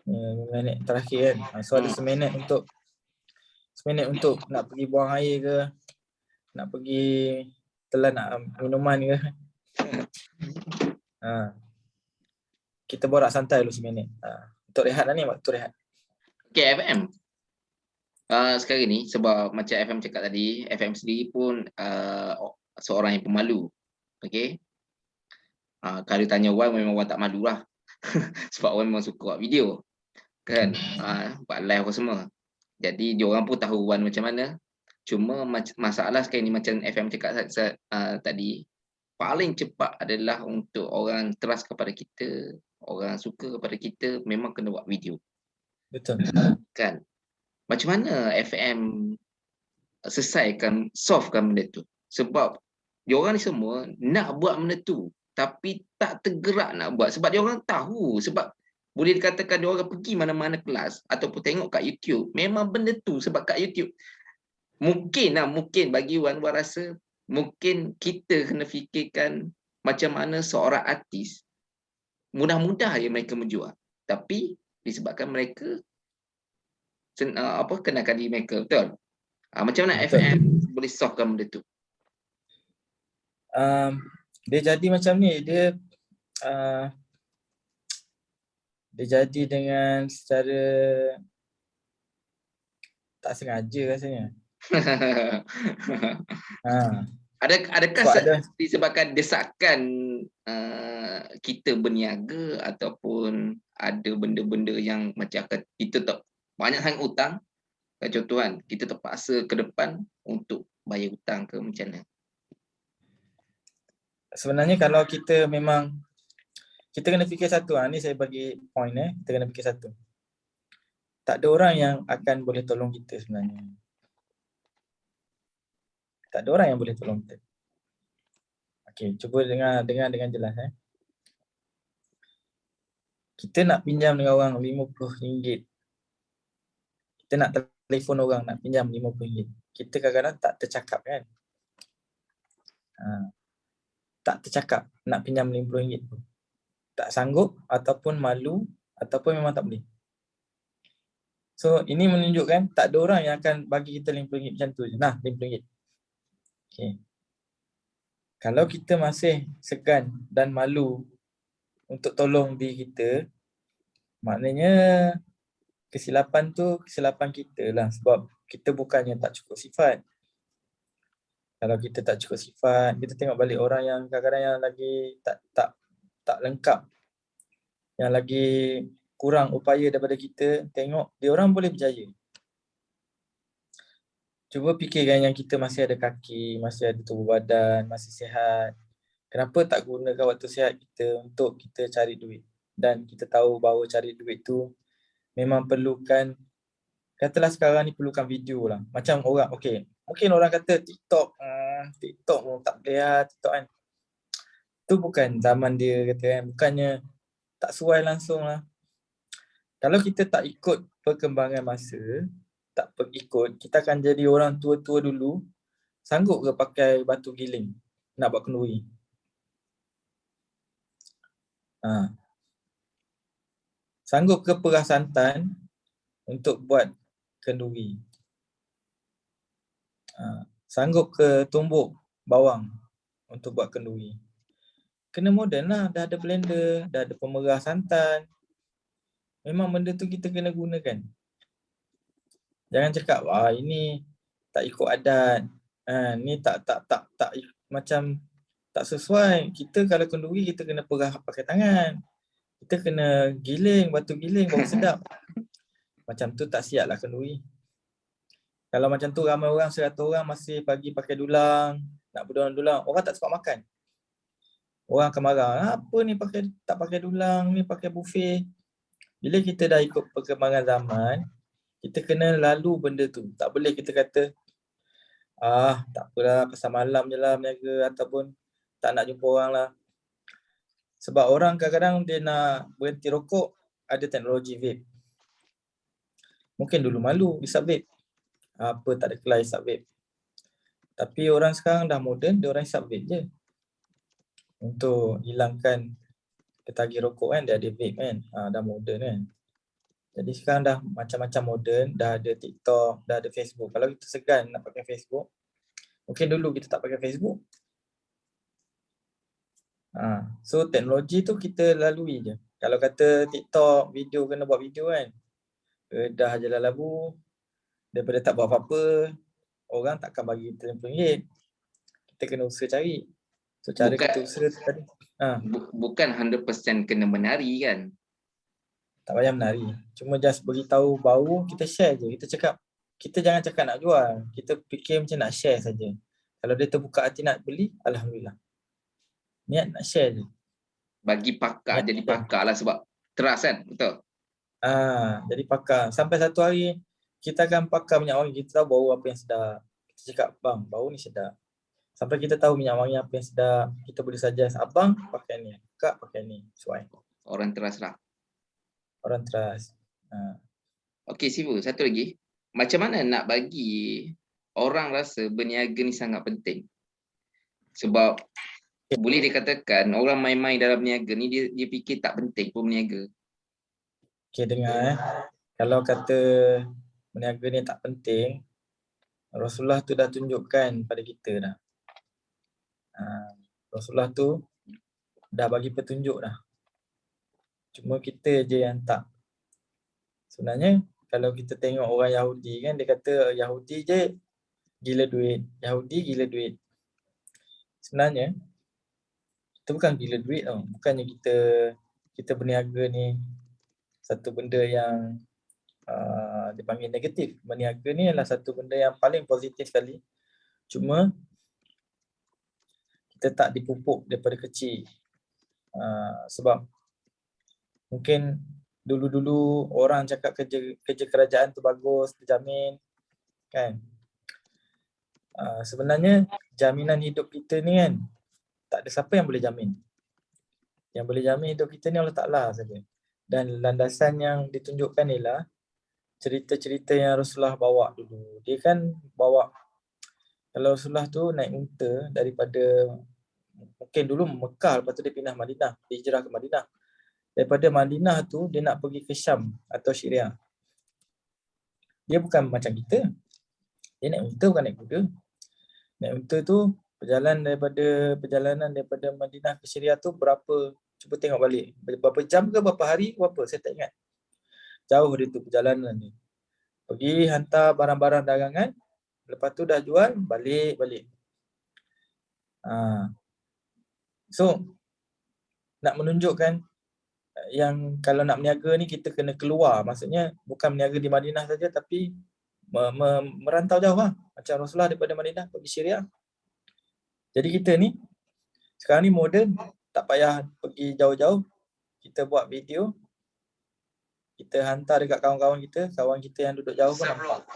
5 minit terakhir kan. So ada seminit untuk nak pergi buang air ke, nak pergi telan nak minuman ke. Kita borak santai dulu seminit. Untuk rehat lah ni, waktu rehat. Okay, FM. Sekarang ni sebab macam FM cakap tadi, FM sendiri pun seorang yang pemalu. Okay. Kalau tanya Wan, memang Wan tak malu lah. Sebab Wan memang suka buat video. Kan? Buat live apa semua. Jadi diorang pun tahu Wan macam mana. Cuma masalah sekarang ni macam FM cakap tadi, paling cepat adalah untuk orang trust kepada kita, orang suka kepada kita, memang kena buat video. Betul. Kan? Macam mana FM solvekan benda tu? Sebab diorang ni semua nak buat benda tu, tapi tak tergerak nak buat. Sebab diorang tahu, sebab boleh dikatakan diorang pergi mana-mana kelas ataupun tengok kat YouTube, memang benda tu. Sebab kat YouTube, mungkin bagi Wan rasa, mungkin kita kena fikirkan macam mana seorang artis, mudah-mudah je mereka menjual. Tapi disebabkan mereka kenalkan diri mereka, betul? Macam mana Betul. FM boleh solvekan benda tu? Dia jadi macam ni, dia jadi dengan secara tak sengaja rasanya. Adakah Sebab disebabkan desakan kita berniaga ataupun ada benda-benda yang macam kita tak banyak sangat hutang, contohan kita terpaksa ke depan untuk bayar hutang ke macam mana? Sebenarnya kalau kita memang, kita kena fikir satu, ni saya bagi point kita kena fikir satu. Tak ada orang yang akan boleh tolong kita sebenarnya. Tak ada orang yang boleh tolong kita. Okey, cuba dengar dengan jelas. Kita nak pinjam dengan orang RM50. Kita nak telefon orang nak pinjam RM50. Kita kadang-kadang tak tercakap kan. Tak tercakap nak pinjam RM50 pun. Tak sanggup ataupun malu ataupun memang tak boleh. So ini menunjukkan tak ada orang yang akan bagi kita RM50 macam tu je. Nah, RM50. Okay. Kalau kita masih segan dan malu untuk tolong diri kita, maknanya kesilapan tu kesilapan kita lah, sebab kita bukannya tak cukup sifat. Kalau kita tak cukup sifat, kita tengok balik orang yang kadang-kadang yang lagi tak lengkap, yang lagi kurang upaya daripada kita, tengok dia orang boleh berjaya. Cuba fikirkan yang kita masih ada kaki, masih ada tubuh badan, masih sihat. Kenapa tak gunakan waktu sihat kita untuk kita cari duit? Dan kita tahu bahawa cari duit tu memang perlukan, katalah sekarang ni perlukan video lah. Macam orang, okey, mungkin orang kata TikTok pun tak boleh lah, TikTok kan. Tu bukan zaman dia kata kan, bukannya tak sesuai langsung lah. Kalau kita tak ikut perkembangan masa, tak ikut, kita akan jadi orang tua-tua dulu, sanggup ke pakai batu giling nak buat kenduri? Sanggup ke perah santan untuk buat kenduri? Sanggup ke tumbuk bawang untuk buat kenduri? Kena moden lah, dah ada blender, dah ada pemerah santan. Memang benda tu kita kena gunakan. Jangan cakap, ini tak ikut adat, ni tak macam tak sesuai. Kita kalau kenduri kita kena perah pakai tangan. Kita kena giling, batu giling baru sedap. Macam tu tak siap lah kenduri. Kalau macam tu ramai orang, 100 orang masih pagi pakai dulang, nak berdulang-dulang, orang tak sempat makan. Orang akan marah, apa ni tak pakai dulang, ni pakai buffet. Bila kita dah ikut perkembangan zaman, kita kena lalu benda tu. Tak boleh kita kata, tak apalah, pasal malam je lah berniaga ataupun tak nak jumpa orang lah. Sebab orang kadang-kadang dia nak berhenti rokok, ada teknologi vape. Mungkin dulu malu hisap vape. Apa tak ada kelai hisap vape. Tapi orang sekarang dah moden, dia orang hisap vape je. Untuk hilangkan ketagih rokok kan, dia ada vape kan. Dah moden kan. Jadi sekarang dah macam-macam moden, dah ada TikTok, dah ada Facebook. Kalau kita segan nak pakai Facebook, mungkin dulu kita tak pakai Facebook. So teknologi tu kita lalui je. Kalau kata TikTok, video kena buat video kan, dah je lah labu. Daripada tak buat apa-apa, orang takkan bagi kita RM50. Kita kena usaha cari. So cara kita usaha tu tadi. Bukan 100% kena menari kan? Tak payah menari. Cuma just beritahu bau, kita share je. Kita cakap, kita jangan cakap nak jual. Kita fikir macam nak share saja. Kalau dia terbuka hati nak beli, alhamdulillah. Niat nak share je. Bagi pakar, jadi pakar lah sebab trust kan, betul? Jadi pakar. Sampai satu hari, kita akan pakar minyak wangi. Kita tahu bau apa yang sedap. Kita cakap, bang, bau ni sedap. Sampai kita tahu minyak wangi apa yang sedap. Kita boleh suggest, abang pakai ni, kak pakai ni. Sesuai. Orang trust lah. Orang trust. Okey, Sifu, satu lagi. Macam mana nak bagi orang rasa berniaga ni sangat penting? Sebab boleh dikatakan orang main-main dalam berniaga ni dia fikir tak penting pun berniaga. Okay, dengar Kalau kata berniaga ni tak penting, Rasulullah tu dah tunjukkan pada kita dah. Rasulullah tu dah bagi petunjuk dah. Cuma kita je yang tak. Sebenarnya kalau kita tengok orang Yahudi kan, dia kata Yahudi je gila duit. Yahudi gila duit. Sebenarnya kita bukan gila duit tau. Bukannya kita berniaga ni satu benda yang dipanggil negatif. Berniaga ni adalah satu benda yang paling positif sekali. Cuma kita tak dipupuk daripada kecil. Sebab mungkin dulu-dulu orang cakap kerja kerajaan tu bagus, terjamin kan. Sebenarnya jaminan hidup kita ni kan, tak ada siapa yang boleh jamin. Yang boleh jamin hidup kita ni Allah Ta'ala saja. Dan landasan yang ditunjukkan ialah cerita-cerita yang Rasulullah bawa dulu. Dia kan bawa, kalau Rasulullah tu naik unta daripada, mungkin dulu Mekah, lepas tu dia pindah Madinah, dia hijrah ke Madinah. Daripada Madinah tu dia nak pergi ke Syam atau Syria. Dia bukan macam kita. Dia naik unta, bukan naik kuda. Naik unta tu perjalanan daripada Madinah ke Syria tu berapa, cuba tengok balik. Berapa jam ke berapa hari ke berapa, saya tak ingat. Jauh dia tu perjalanan ni. Pergi hantar barang-barang dagangan, lepas tu dah jual, balik. So nak menunjukkan yang kalau nak berniaga ni kita kena keluar. Maksudnya bukan berniaga di Madinah saja, tapi merantau jauh lah. Macam Rasulullah daripada Madinah pergi Syria. Jadi kita ni sekarang ni moden, tak payah pergi jauh-jauh. Kita buat video, kita hantar dekat kawan-kawan kita, kawan kita yang duduk jauh pun nampak.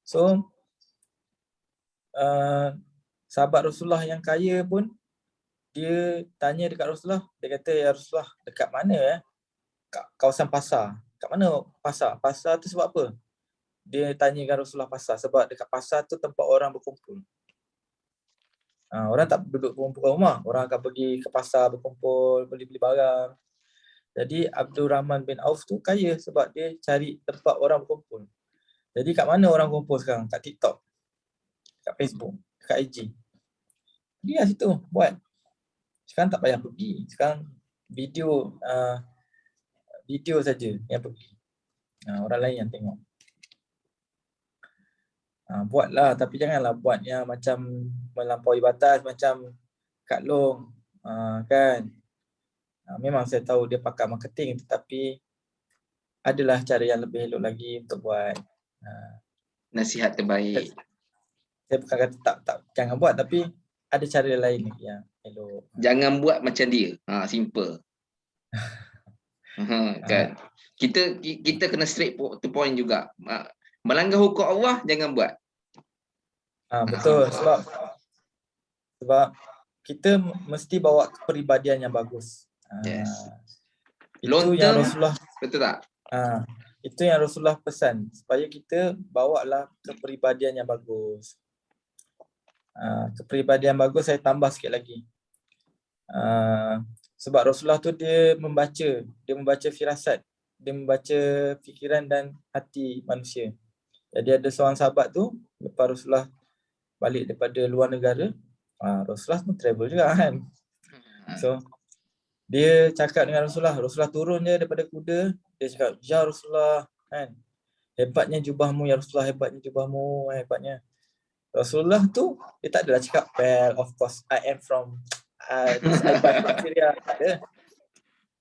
So sahabat Rasulullah yang kaya pun, dia tanya dekat Rasulullah, dia kata, ya Rasulullah, dekat mana ya? Kawasan pasar. Kat mana pasar? Pasar tu sebab apa? Dia tanyakan Rasulullah pasar, sebab dekat pasar tu tempat orang berkumpul. Orang tak duduk berkumpul rumah, orang akan pergi ke pasar berkumpul, beli-beli barang. Jadi Abdul Rahman bin Auf tu kaya sebab dia cari tempat orang berkumpul. Jadi kat mana orang kumpul sekarang? Kat TikTok, kat Facebook, kat IG. Dia situ buat. Sekarang tak payah pergi. Sekarang video saja yang pergi. Orang lain yang tengok. Buatlah, tapi janganlah buat yang macam melampaui batas, macam Kak Long kan. Memang saya tahu dia pakar marketing, tetapi adalah cara yang lebih elok lagi untuk buat. Nasihat terbaik. Saya bukan kata tak jangan buat, tapi ada cara lain lagi yang elok. Jangan buat macam dia. Simple. Kan. Kita kena straight to point juga. Melanggar hukum Allah jangan buat. Betul, sebab kita mesti bawa kepribadian yang bagus. Yes. Itu Long yang term, Rasulullah betul tak? itu yang Rasulullah pesan, supaya kita bawalah kepribadian yang bagus. Kepribadian bagus saya tambah sikit lagi. Sebab Rasulullah tu dia membaca firasat, dia membaca fikiran dan hati manusia. Jadi ada seorang sahabat tu, lepas Rasulullah balik daripada luar negara, Rasulullah pun travel juga kan. So dia cakap dengan Rasulullah turun je daripada kuda, dia cakap, "Ya Rasulullah, kan, hebatnya jubahmu ya Rasulullah, hebatnya jubahmu, hebatnya." Rasulullah tu dia tak adalah cakap, "Well, of course I am from this I buy from Syria." Tak ada.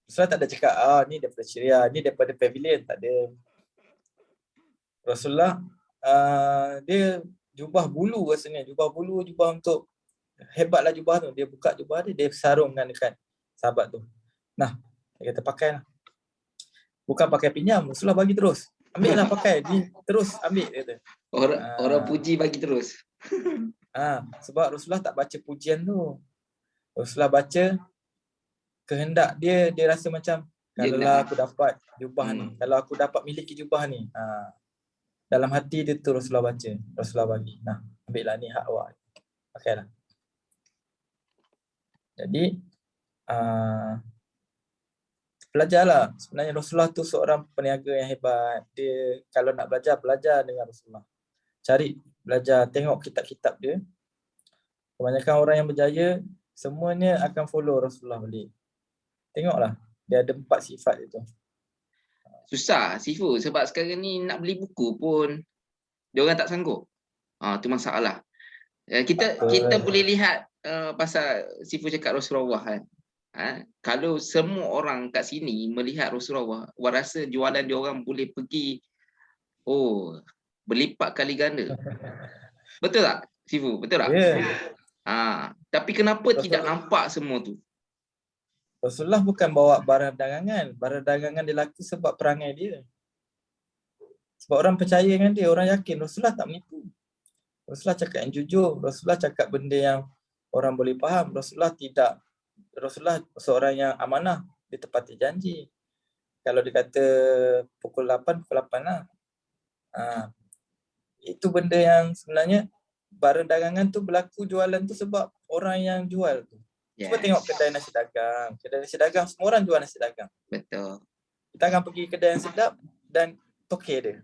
Rasulullah tak ada cakap, ni daripada Syria, ni daripada pavilion, tak ada. Rasulullah dia jubah bulu rasanya, jubah untuk hebatlah jubah tu. Dia buka jubah dia sarungkan dekat sahabat tu. Nah, dia kata pakailah. Bukan pakai pinjam, Rasulullah bagi terus. Ambil lah pakai, ni terus ambil, dia kata. Orang puji bagi terus. Sebab Rasulullah tak baca pujian tu. Rasulullah baca kehendak dia rasa macam, kalaulah aku dapat jubah ni, kalau aku dapat miliki jubah ni. Dalam hati dia tu Rasulullah baca, Rasulullah bagi. Nah, ambillah ni hak awak. Pakailah. Jadi belajarlah. Sebenarnya Rasulullah tu seorang peniaga yang hebat. Dia kalau nak belajar dengan Rasulullah. Cari, belajar, tengok kitab-kitab dia. Kebanyakan orang yang berjaya, semuanya akan follow Rasulullah balik. Tengoklah, dia ada 4 sifat itu. Susah Sifu, sebab sekarang ni nak beli buku pun diorang tak sanggup. Tu masalah. Kita boleh lihat pasal Sifu cakap Rasulullah kan. Kalau semua orang kat sini melihat Rasulullah, rasa jualan diorang boleh pergi berlipat kali ganda. Betul tak Sifu? Betul tak? Tapi kenapa tidak nampak semua tu? Rasulullah bukan bawa barang dagangan. Barang dagangan dia laku sebab perangai dia. Sebab orang percaya dengan dia, orang yakin Rasulullah tak menipu. Rasulullah cakap yang jujur, Rasulullah cakap benda yang orang boleh faham. Rasulullah seorang yang amanah, dia tepati janji. Kalau dia kata pukul 8 lah. Itu benda yang sebenarnya barang dagangan tu berlaku jualan tu sebab orang yang jual tu. Cuba tengok kedai nasi dagang. Kedai nasi dagang, semua orang jual nasi dagang. Betul. Kita akan pergi kedai yang sedap dan tokek dia.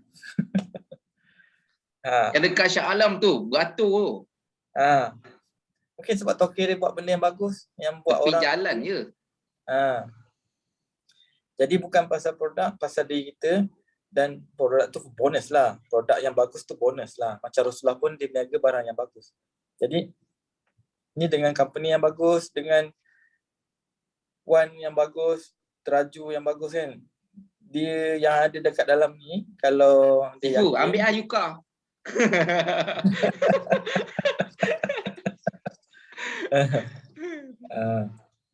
Yang dekat Shah Alam tu, beratur tu. Mungkin sebab tokek dia buat benda yang bagus, yang buat tepi orang jalan je. Jadi bukan pasal produk, pasal diri kita. Dan produk tu bonus lah. Produk yang bagus tu bonus lah. Macam Rasulullah pun dia berniaga barang yang bagus. Jadi ni dengan company yang bagus, dengan wan yang bagus, teraju yang bagus kan. Dia yang ada dekat dalam ni, kalau dia Sifu, yakin, ambil Yuka.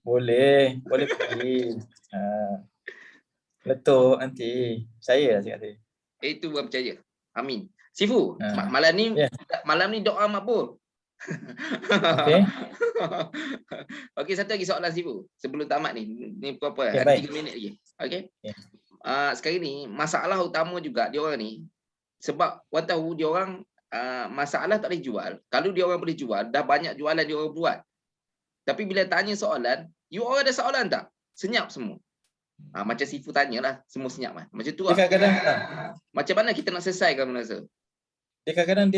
boleh pergi. Letup nanti. Saya lah cakap tadi. Itu bukan percaya. Amin. Sifu, malam ni doa makbul. Okay. Okey, satu lagi soalan Sifu sebelum tamat ni. Ni apa? Okay, Ada 3 minit lagi. Okey. Okay. Sekarang ni masalah utama juga diorang ni, sebab orang tahu diorang masalah tak boleh jual. Kalau diorang boleh jual, dah banyak jualan diorang buat. Tapi bila tanya soalan, you orang ada soalan tak? Senyap semua. Macam Sifu tanyalah, semua senyap lah. Macam tu lah. Kadang-kadang Macam mana kita nak selesaikan benda tu? dia kadang-kadang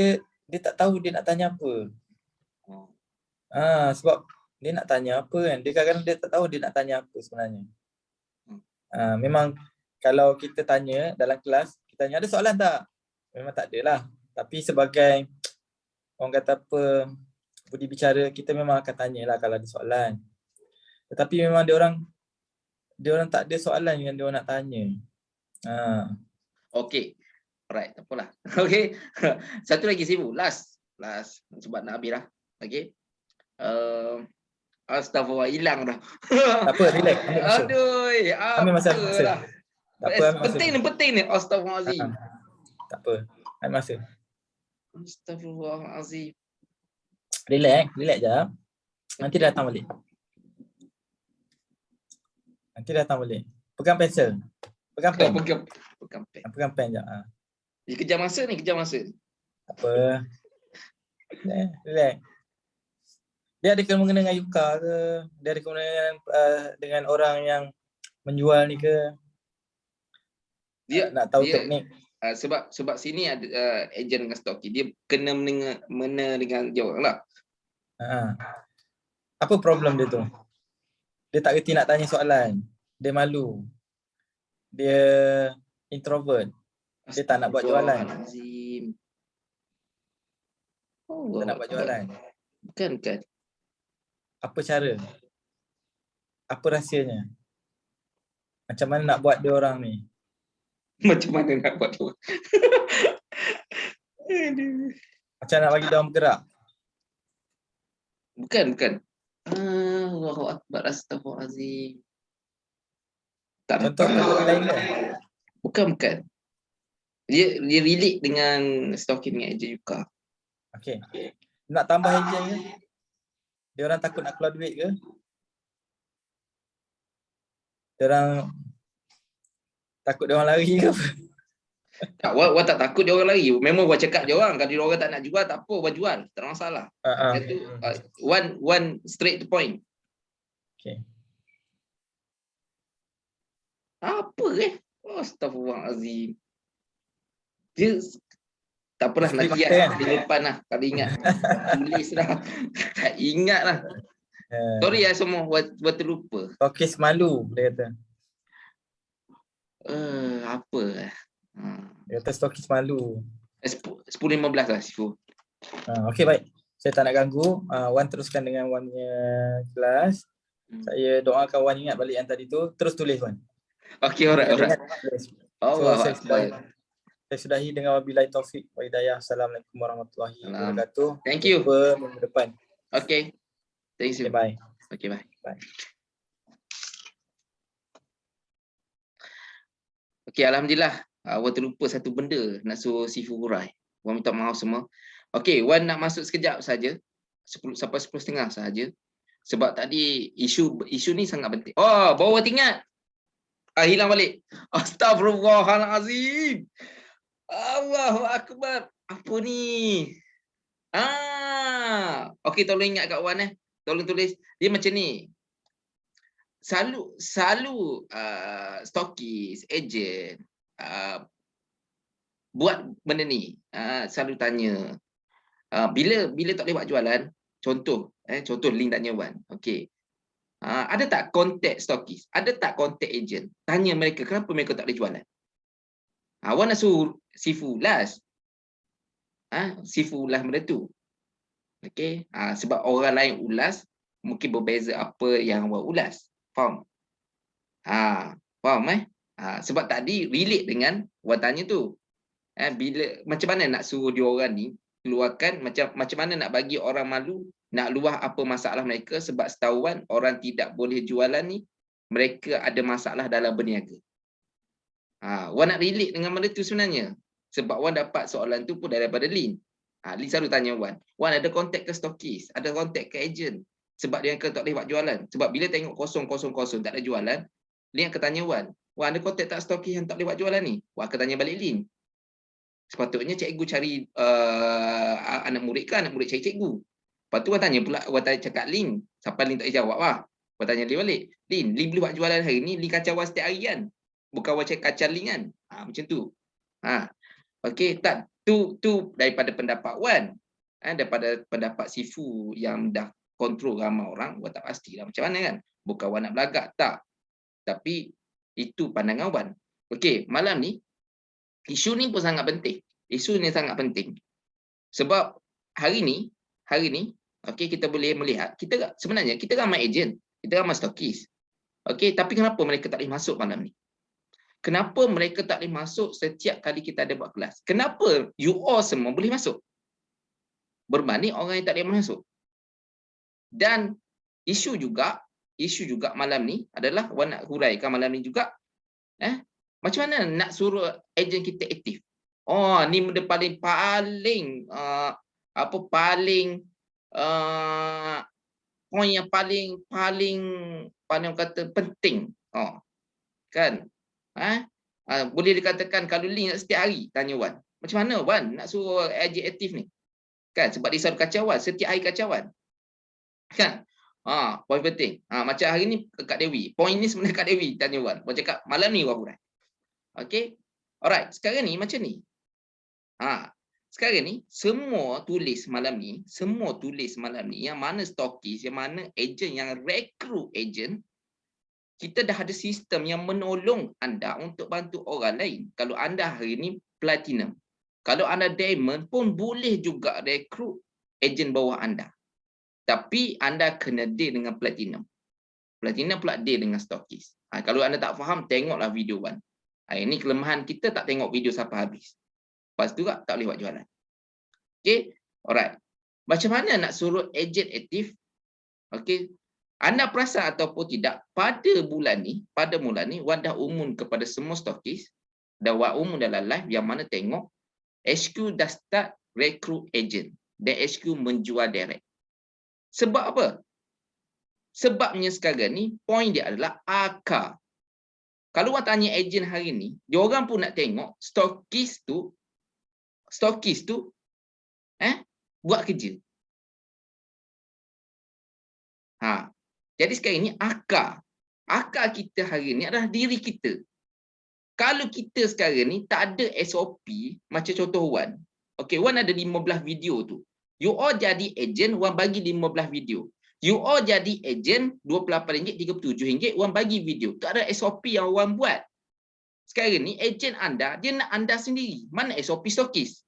dia tak tahu dia nak tanya apa. Sebab dia nak tanya apa kan. Dia kadang-kadang dia tak tahu dia nak tanya apa sebenarnya. Memang kalau kita tanya dalam kelas, kita tanya ada soalan tak? Memang tak ada lah. Tapi sebagai orang kata apa, budi bicara, kita memang akan tanya lah kalau ada soalan. Tetapi memang dia orang tak ada soalan yang dia orang nak tanya. Okey. Alright, tak apalah. Okey. Satu lagi Sifu, last sebab nak habis dah. Okey. Astaghfirullah, hilang dah. Tak apa, relax, ambil masa. Aduh, Ambil masa. apalah. Tak apa, ambil masa. Penting ni. Astaghfirullahalazim. Tak apa, ambil masa. Astaghfirullahalazim. Relax je. Nanti datang balik. Pegang pensel. Pegang pen. Pegang pen. Pegang pen je. Ni kejar masa ni. Tak apa. Relax. Dia ada kena dengan Yuka ke? Dia ada kena dengan orang yang menjual ni ke? Dia Nak tahu dia- teknik. sebab sini ada ejen dengan stoki. Dia kena mena dengan dia orang lah. Apa problem dia tu? Dia tak reti nak tanya soalan. Dia malu. Dia introvert. Dia tak nak buat jualan. Astaghfirullahalazim. Tak nak buat jualan. Bukan. Apa cara? Apa rahsianya? Macam mana nak buat dia orang ni? Macam mana nak buat tu? Aduh. Macam nak bagi dia orang bergerak? Bukan. Allahu Akbar, astaghfirullahalazim. Tak Contoh lain ke? Bukan. Dia relate dengan stalking dengan ejen Yuka. Okey. Nak tambah ejen ke? Dia orang takut nak keluar duit ke? Dia orang takut dia orang lari ke? Tak, Wan tak takut dia orang lari. Memang Wan cakap dia orang, kalau dia orang tak nak jual, tak apa, Wan jual. Tak ada masalah. Itu Wan straight to point. Okey. Apa Astaghfirullahalazim. Dia tak apalah, Skrip nanti apa kan? di depan lah. Kalau ingat. Tulis dah. Tak ingat lah. Sorry ya semua, Wan terlupa. Tokis malu, dia kata. Apa? Dia kata stokis malu. 10.15 lah Sifu. Okey, baik. Saya tak nak ganggu. Wan teruskan dengan Wan punya kelas. Saya doakan Wan ingat balik yang tadi tu. Terus tulis Wan. Okey, alright. Saya sudahi dengan wabillahi taufik wa hidayah. Assalamualaikum warahmatullahi wabarakatuh. Thank you. Jumpa minggu depan. Okay. Thank you. Okay, bye. Okay, bye. Okay, Alhamdulillah. Wan terlupa satu benda nak suruh Sifu hurai. Wan minta maaf semua. Okay, Wan nak masuk sekejap saja. 10 sampai 10.30 sahaja. Sebab tadi isu ni sangat penting. Oh, baru Wan ingat. Hilang balik. Astaghfirullahalazim. Allahu Akbar. Apa ni? Okey, tolong ingat kat Wan Tolong tulis. Dia macam ni. Selalu stokis, ejen buat benda ni. Selalu tanya bila tak boleh buat jualan, contoh link tanya Wan. Okey. Ada tak kontak stokis? Ada tak kontak ejen? Tanya mereka kenapa mereka tak boleh jualan. Wan nak suruh Sifu last. Sifu ulas benda tu. Okey. Sebab orang lain ulas mungkin berbeza apa yang Wan ulas. Faham? Faham sebab tadi relate dengan Wan tanya tu. Bila macam mana nak suruh dia orang ni keluarkan, macam mana nak bagi orang malu nak luah apa masalah mereka, sebab setahu Wan orang tidak boleh jualan ni mereka ada masalah dalam berniaga. Wan nak relate dengan benda tu sebenarnya. Sebab Wan dapat soalan tu pun daripada Lin. Lin selalu tanya Wan ada kontak ke stokis? Ada kontak ke ejen? Sebab dia tak boleh buat jualan. Sebab bila tengok kosong tak ada jualan, Lin akan tanya Wan ada kontak tak stokis yang tak boleh buat jualan ni? Wan akan tanya balik Lin. Sepatutnya cikgu cari anak murid ke anak murid cari cikgu. Lepas tu Wan tanya pula, Wan cakap Lin. Sampai Lin tak jawab Wan tanya Lin balik. Lin boleh buat jualan hari ni, Lin kacau Wan setiap hari kan? Bukan Wan kacau Lin kan? Macam tu. Okey, tak tu daripada pendapat Wan. Daripada pendapat Sifu yang dah kontrol ramai orang, Wan tak pastilah macam mana kan. Bukan Wan nak belagak, tak. Tapi itu pandangan Wan. Okey, malam ni isu ni pun sangat penting. Isu ni sangat penting. Sebab hari ni okey, kita boleh melihat sebenarnya kita ramai ejen, kita ramai stokis. Okey, tapi kenapa mereka tak boleh masuk malam ni? Kenapa mereka tak boleh masuk setiap kali kita ada buat kelas? Kenapa you all semua boleh masuk? Berbanding orang yang tak boleh masuk. Dan isu juga malam ni adalah Wan nak huraikan malam ni juga, macam mana nak suruh ejen kita aktif? Oh, ni benda paling poin yang paling kata penting. Oh, kan? Boleh dikatakan kalau link nak setiap hari, tanya Wan. Macam mana Wan nak suruh ejen aktif ni? Kan, sebab dia selalu kacauan, setiap hari kacauan. Kan? Poin penting. Macam hari ni Kak Dewi. Poin ni sebenarnya Kak Dewi tanya Wan. Wan cakap malam ni Wan hurai. Okey. Alright, sekarang ni macam ni. Sekarang ni semua tulis malam ni yang mana stokis, yang mana ejen, yang rekrut ejen, kita dah ada sistem yang menolong anda untuk bantu orang lain. Kalau anda hari ni platinum, kalau anda diamond pun boleh juga rekrut ejen bawah anda. Tapi anda kena deal dengan platinum. Platinum pula deal dengan stokis. Kalau anda tak faham, tengoklah video Wan. Ini kelemahan kita, tak tengok video sampai habis. Lepas tu tak boleh buat jualan. Okay, alright. Macam mana nak suruh ejen aktif? Okay, anda perasan ataupun tidak, pada bulan ni, Wan dah umum kepada semua stokis, dah Wan umum dalam live yang mana tengok, HQ dah start recruit ejen dan HQ menjual direct. Sebab apa? Sebabnya sekarang ni, poin dia adalah akar. Kalau Wan tanya ejen hari ni, diorang pun nak tengok stokis tu buat kerja. Jadi sekarang ni akar kita hari ni adalah diri kita. Kalau kita sekarang ni tak ada SOP, macam contoh Wan. Okay, Wan ada 15 video tu. You all jadi ejen, Wan bagi 15 video. You all jadi ejen, RM28, RM37, Wan bagi video. Tak ada SOP yang Wan buat. Sekarang ni ejen anda, dia nak anda sendiri. Mana SOP stokis?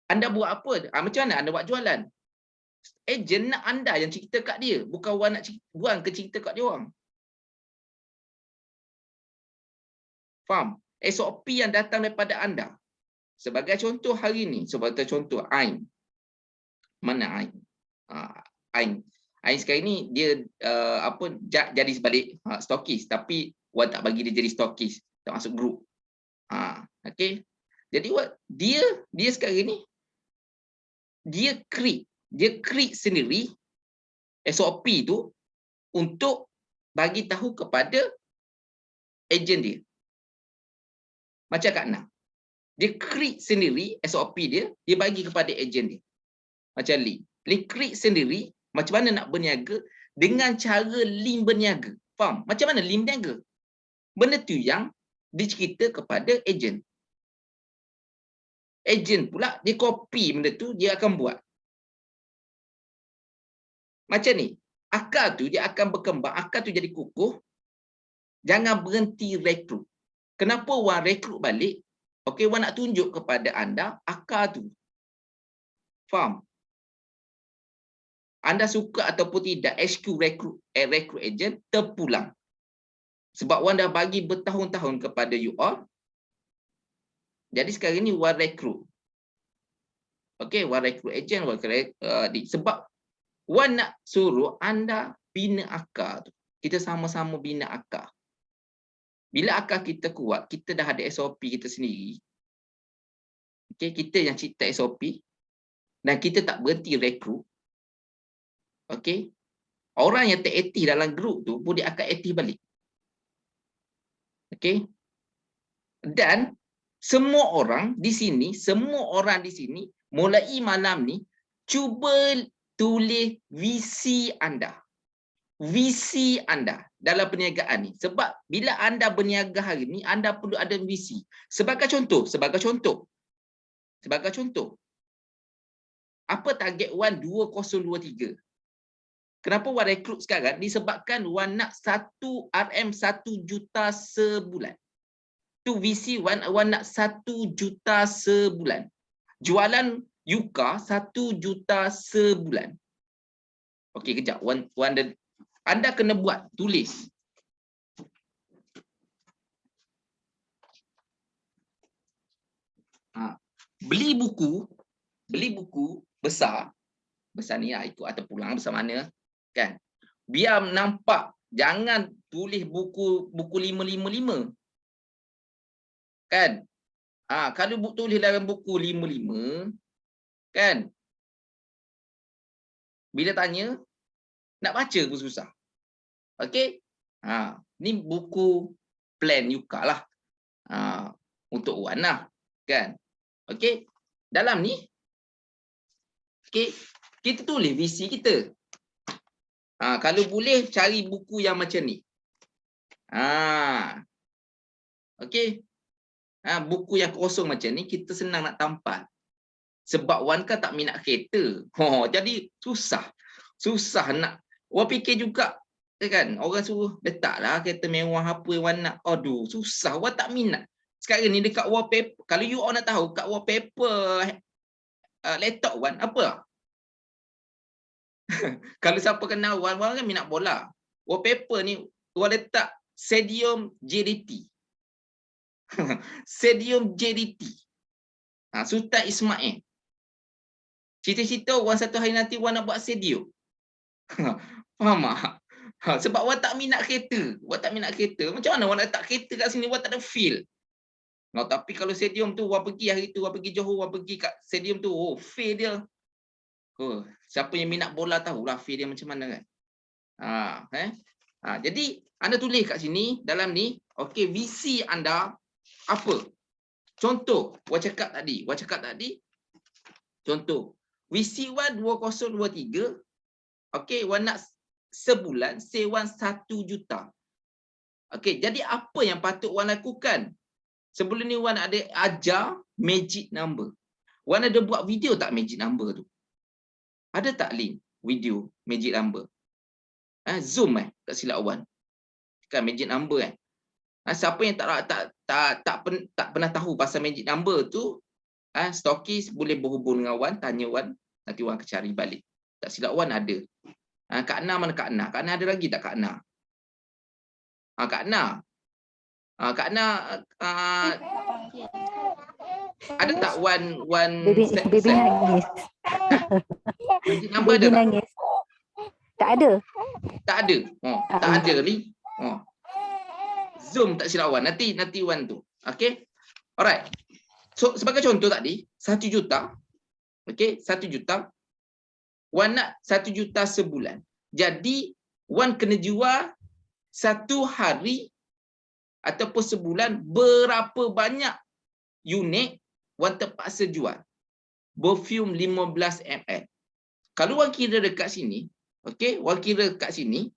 Anda buat apa? Macam mana anda buat jualan? Ejen nak anda yang cerita kat dia, bukan Wan nak Wan ke cerita kat dia orang. Faham? SOP yang datang daripada anda. Sebagai contoh hari ni, sebagai contoh Ain. Mana Ain? Ain sekarang ni dia jadi sebalik stokis, tapi Wan tak bagi dia jadi stokis, tak masuk grup. Okey. Jadi dia sekarang ni dia create sendiri SOP tu untuk bagi tahu kepada ejen dia. Macam Kak Nah. Dia create sendiri SOP dia bagi kepada ejen dia. Macam Lee create sendiri macam mana nak berniaga dengan cara Lee berniaga. Faham? Macam mana Lee berniaga? Benda tu yang dicerita kepada ejen. Ejen pula dia copy benda tu, dia akan buat. Macam ni, akar tu dia akan berkembang, akar tu jadi kukuh. Jangan berhenti rekrut. Kenapa Wan rekrut balik? Okey, Wan nak tunjuk kepada anda akar tu. Faham? Anda suka ataupun tidak, HQ rekrut agent terpulang. Sebab Wan dah bagi bertahun-tahun kepada you all. Jadi sekarang ni Wan rekrut. Okey, Wan rekrut agent, sebab Wan nak suruh anda bina akar tu. Kita sama-sama bina akar. Bila akar kita kuat, kita dah ada SOP kita sendiri. Okey, kita yang cipta SOP dan kita tak berhenti rekrut. Okey. Orang yang tak aktif dalam grup tu pun dia akan aktif balik. Okey. Dan semua orang di sini mulai malam ni cuba tulis visi anda. Visi anda dalam perniagaan ni. Sebab bila anda berniaga hari ni, anda perlu ada visi. Sebagai contoh. Apa target Wan 2023? Kenapa Wan rekrut sekarang? Disebabkan Wan nak 1 RM 1 juta sebulan. Tu visi Wan nak 1 juta sebulan. Jualan Yuka 1 juta sebulan. Okey, kejap. Anda kena buat, tulis. beli buku besar ni itu atau pulang besar mana kan. Biar nampak, jangan tulis buku 555. Kan? Kalau tulis dalam buku 55 kan, bila tanya nak baca pun susah. Okey? Ni buku plan Yuka lah. Untuk Wan lah. Kan? Okey? Dalam ni, okey, kita tulis visi kita. Kalau boleh cari buku yang macam ni. Okey. Buku yang kosong macam ni kita senang nak tampal. Sebab Wan kan tak minat kereta. Jadi susah nak. Wan fikir juga kan, orang suruh letaklah kereta mewah apa yang Wan nak. Aduh, susah. Wan tak minat. Sekarang ni dekat wallpaper, kalau you all nak tahu kat wallpaper laptop Wan apa? Kalau siapa kenal Wan kan minat bola. Wallpaper ni Wan letak Stadium JDT. Stadium JDT. Sultan Ismail. Cita-cita Wan satu hari nanti Wan nak buat stadium. Faham tak? Sebab Wan tak minat kereta. Macam mana Wan nak letak kereta kat sini? Wan tak ada feel. Tapi kalau stadium tu Wan pergi hari tu, Wan pergi Johor, Wan pergi kat stadium tu, feel dia. Siapa yang minat bola tahulah feel dia macam mana kan. Jadi anda tulis kat sini dalam ni, okey, visi anda apa? Contoh, Wan cakap tadi. Contoh, visi Wan 2023. Okey, Wan nak sebulan sewan 1 juta. Okey, jadi apa yang patut Wan lakukan? Sebelum ni Wan ada ajar magic number. Wan ada buat video tak magic number tu? Ada tak link video magic number? Zoom tak silap Wan. Kan magic number kan. Siapa yang tak pernah tahu pasal magic number tu, stokis boleh berhubung dengan Wan, tanya Wan, nanti Wan akan cari balik. Tak silap Wan ada. Kak Ana mana Kak Ana? Kak Ana ada lagi tak Kak Ana? Kak Ana. Kak Ana ada tak Wan Baby nangis. magic number ada Baby tak? nangis. Tak ada. Tak ada. Tak ada ni. Zoom tak silap Wan. Nanti Wan tu. Okey. Alright. So sebagai contoh tadi, 1 juta. Okey, 1 juta. Wan nak 1 juta sebulan. Jadi Wan kena jual satu hari ataupun sebulan berapa banyak unit Wan terpaksa jual. Perfume 15 ml. Kalau Wan kira dekat sini, okey, Wan kira kat sini,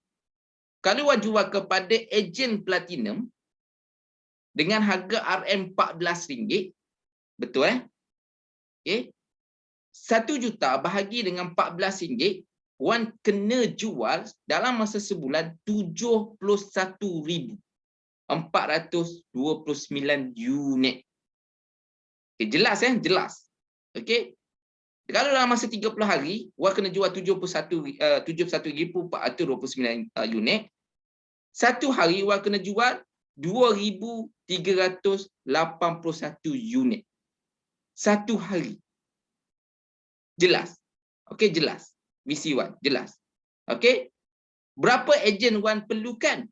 kalau Wan jual kepada ejen platinum dengan harga RM14, betul okey? 1 juta bahagi dengan RM14, Wan kena jual dalam masa sebulan 71,429 unit. Okay, jelas jelas. Okey. Kalau dalam masa 30 hari, Wan kena jual 71,429 unit. Satu hari Wan kena jual 2,381 unit. Satu hari. Jelas. Okey, jelas. Visi Wan, jelas. Okey. Berapa ejen Wan perlukan?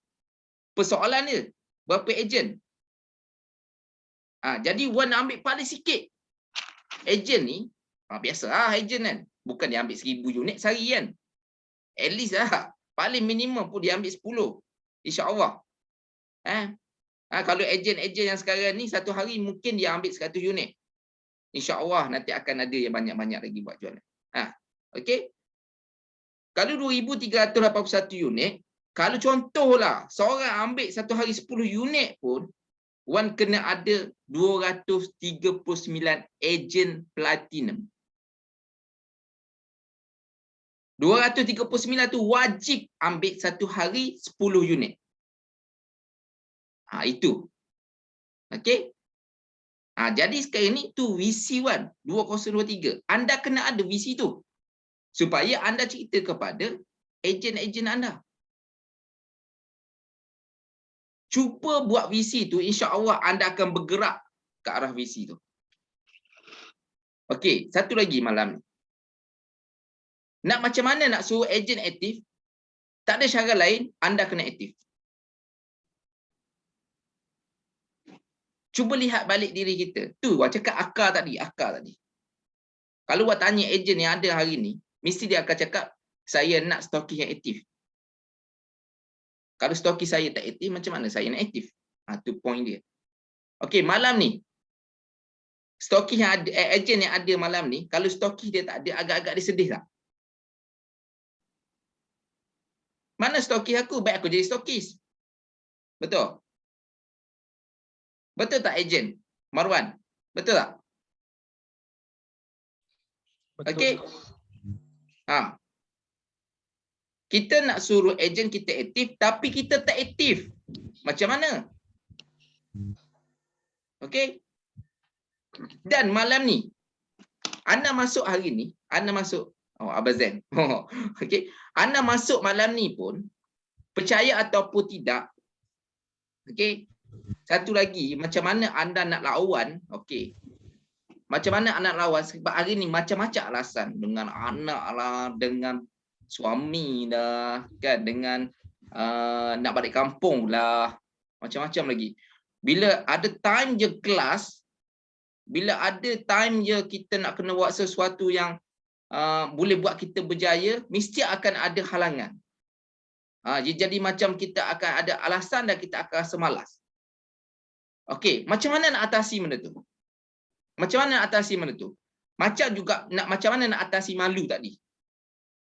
Persoalan dia. Berapa ejen? Jadi Wan ambil paling sikit. Ejen ni, biasalah ejen kan. Bukan dia ambil 1,000 unit sehari kan. At least paling minimum pun dia ambil 10. InsyaAllah. Kalau ejen-ejen yang sekarang ni satu hari mungkin dia ambil 100 unit. InsyaAllah nanti akan ada yang banyak-banyak lagi buat jualan. Okey. Kalau 2,381 unit, kalau contohlah seorang ambil satu hari 10 unit pun, Wan kena ada 239 ejen platinum. 239 tu wajib ambil satu hari 10 unit. Itu. Okey. Jadi sekarang ni tu visi Wan 2023. Anda kena ada visi tu. Supaya anda cerita kepada ejen-ejen anda. Cuba buat visi tu, insya-Allah anda akan bergerak ke arah visi tu. Okey, satu lagi malam ni. Nak macam mana nak suruh ejen aktif? Tak ada cara lain, anda kena aktif. Cuba lihat balik diri kita. Tu Wak cakap akar tadi. Kalau Wak tanya ejen yang ada hari ni, mesti dia akan cakap, saya nak stokis yang aktif. Kalau stokis saya tak aktif, macam mana saya nak aktif? Tu point dia. Okey, malam ni, stokis yang ada, ejen yang ada malam ni, kalau stokis dia tak ada, agak-agak dia sedih tak? Mana stokis aku? Baik aku jadi stokis. Betul? Betul tak ejen? Marwan? Betul tak? Betul. Okey. Kita nak suruh ejen kita aktif, tapi kita tak aktif. Macam mana? Okey. Dan malam ni, anda masuk hari ni, anda masuk, Abang Zen. Okey. Anda masuk malam ni pun, percaya ataupun tidak, okey. Satu lagi, macam mana anda nak lawan, okey. Macam mana anak lawan, sebab hari ni macam-macam alasan. Dengan anak lah, dengan suami dah, kan, dengan nak balik kampung lah, macam-macam lagi. Bila ada time je kelas, bila ada time je kita nak kena buat sesuatu yang boleh buat kita berjaya, mesti akan ada halangan. Jadi macam kita akan ada alasan dan kita akan rasa malas. Okey, macam mana nak atasi benda tu? Macam mana nak atasi benda tu? Macam mana nak atasi malu tadi?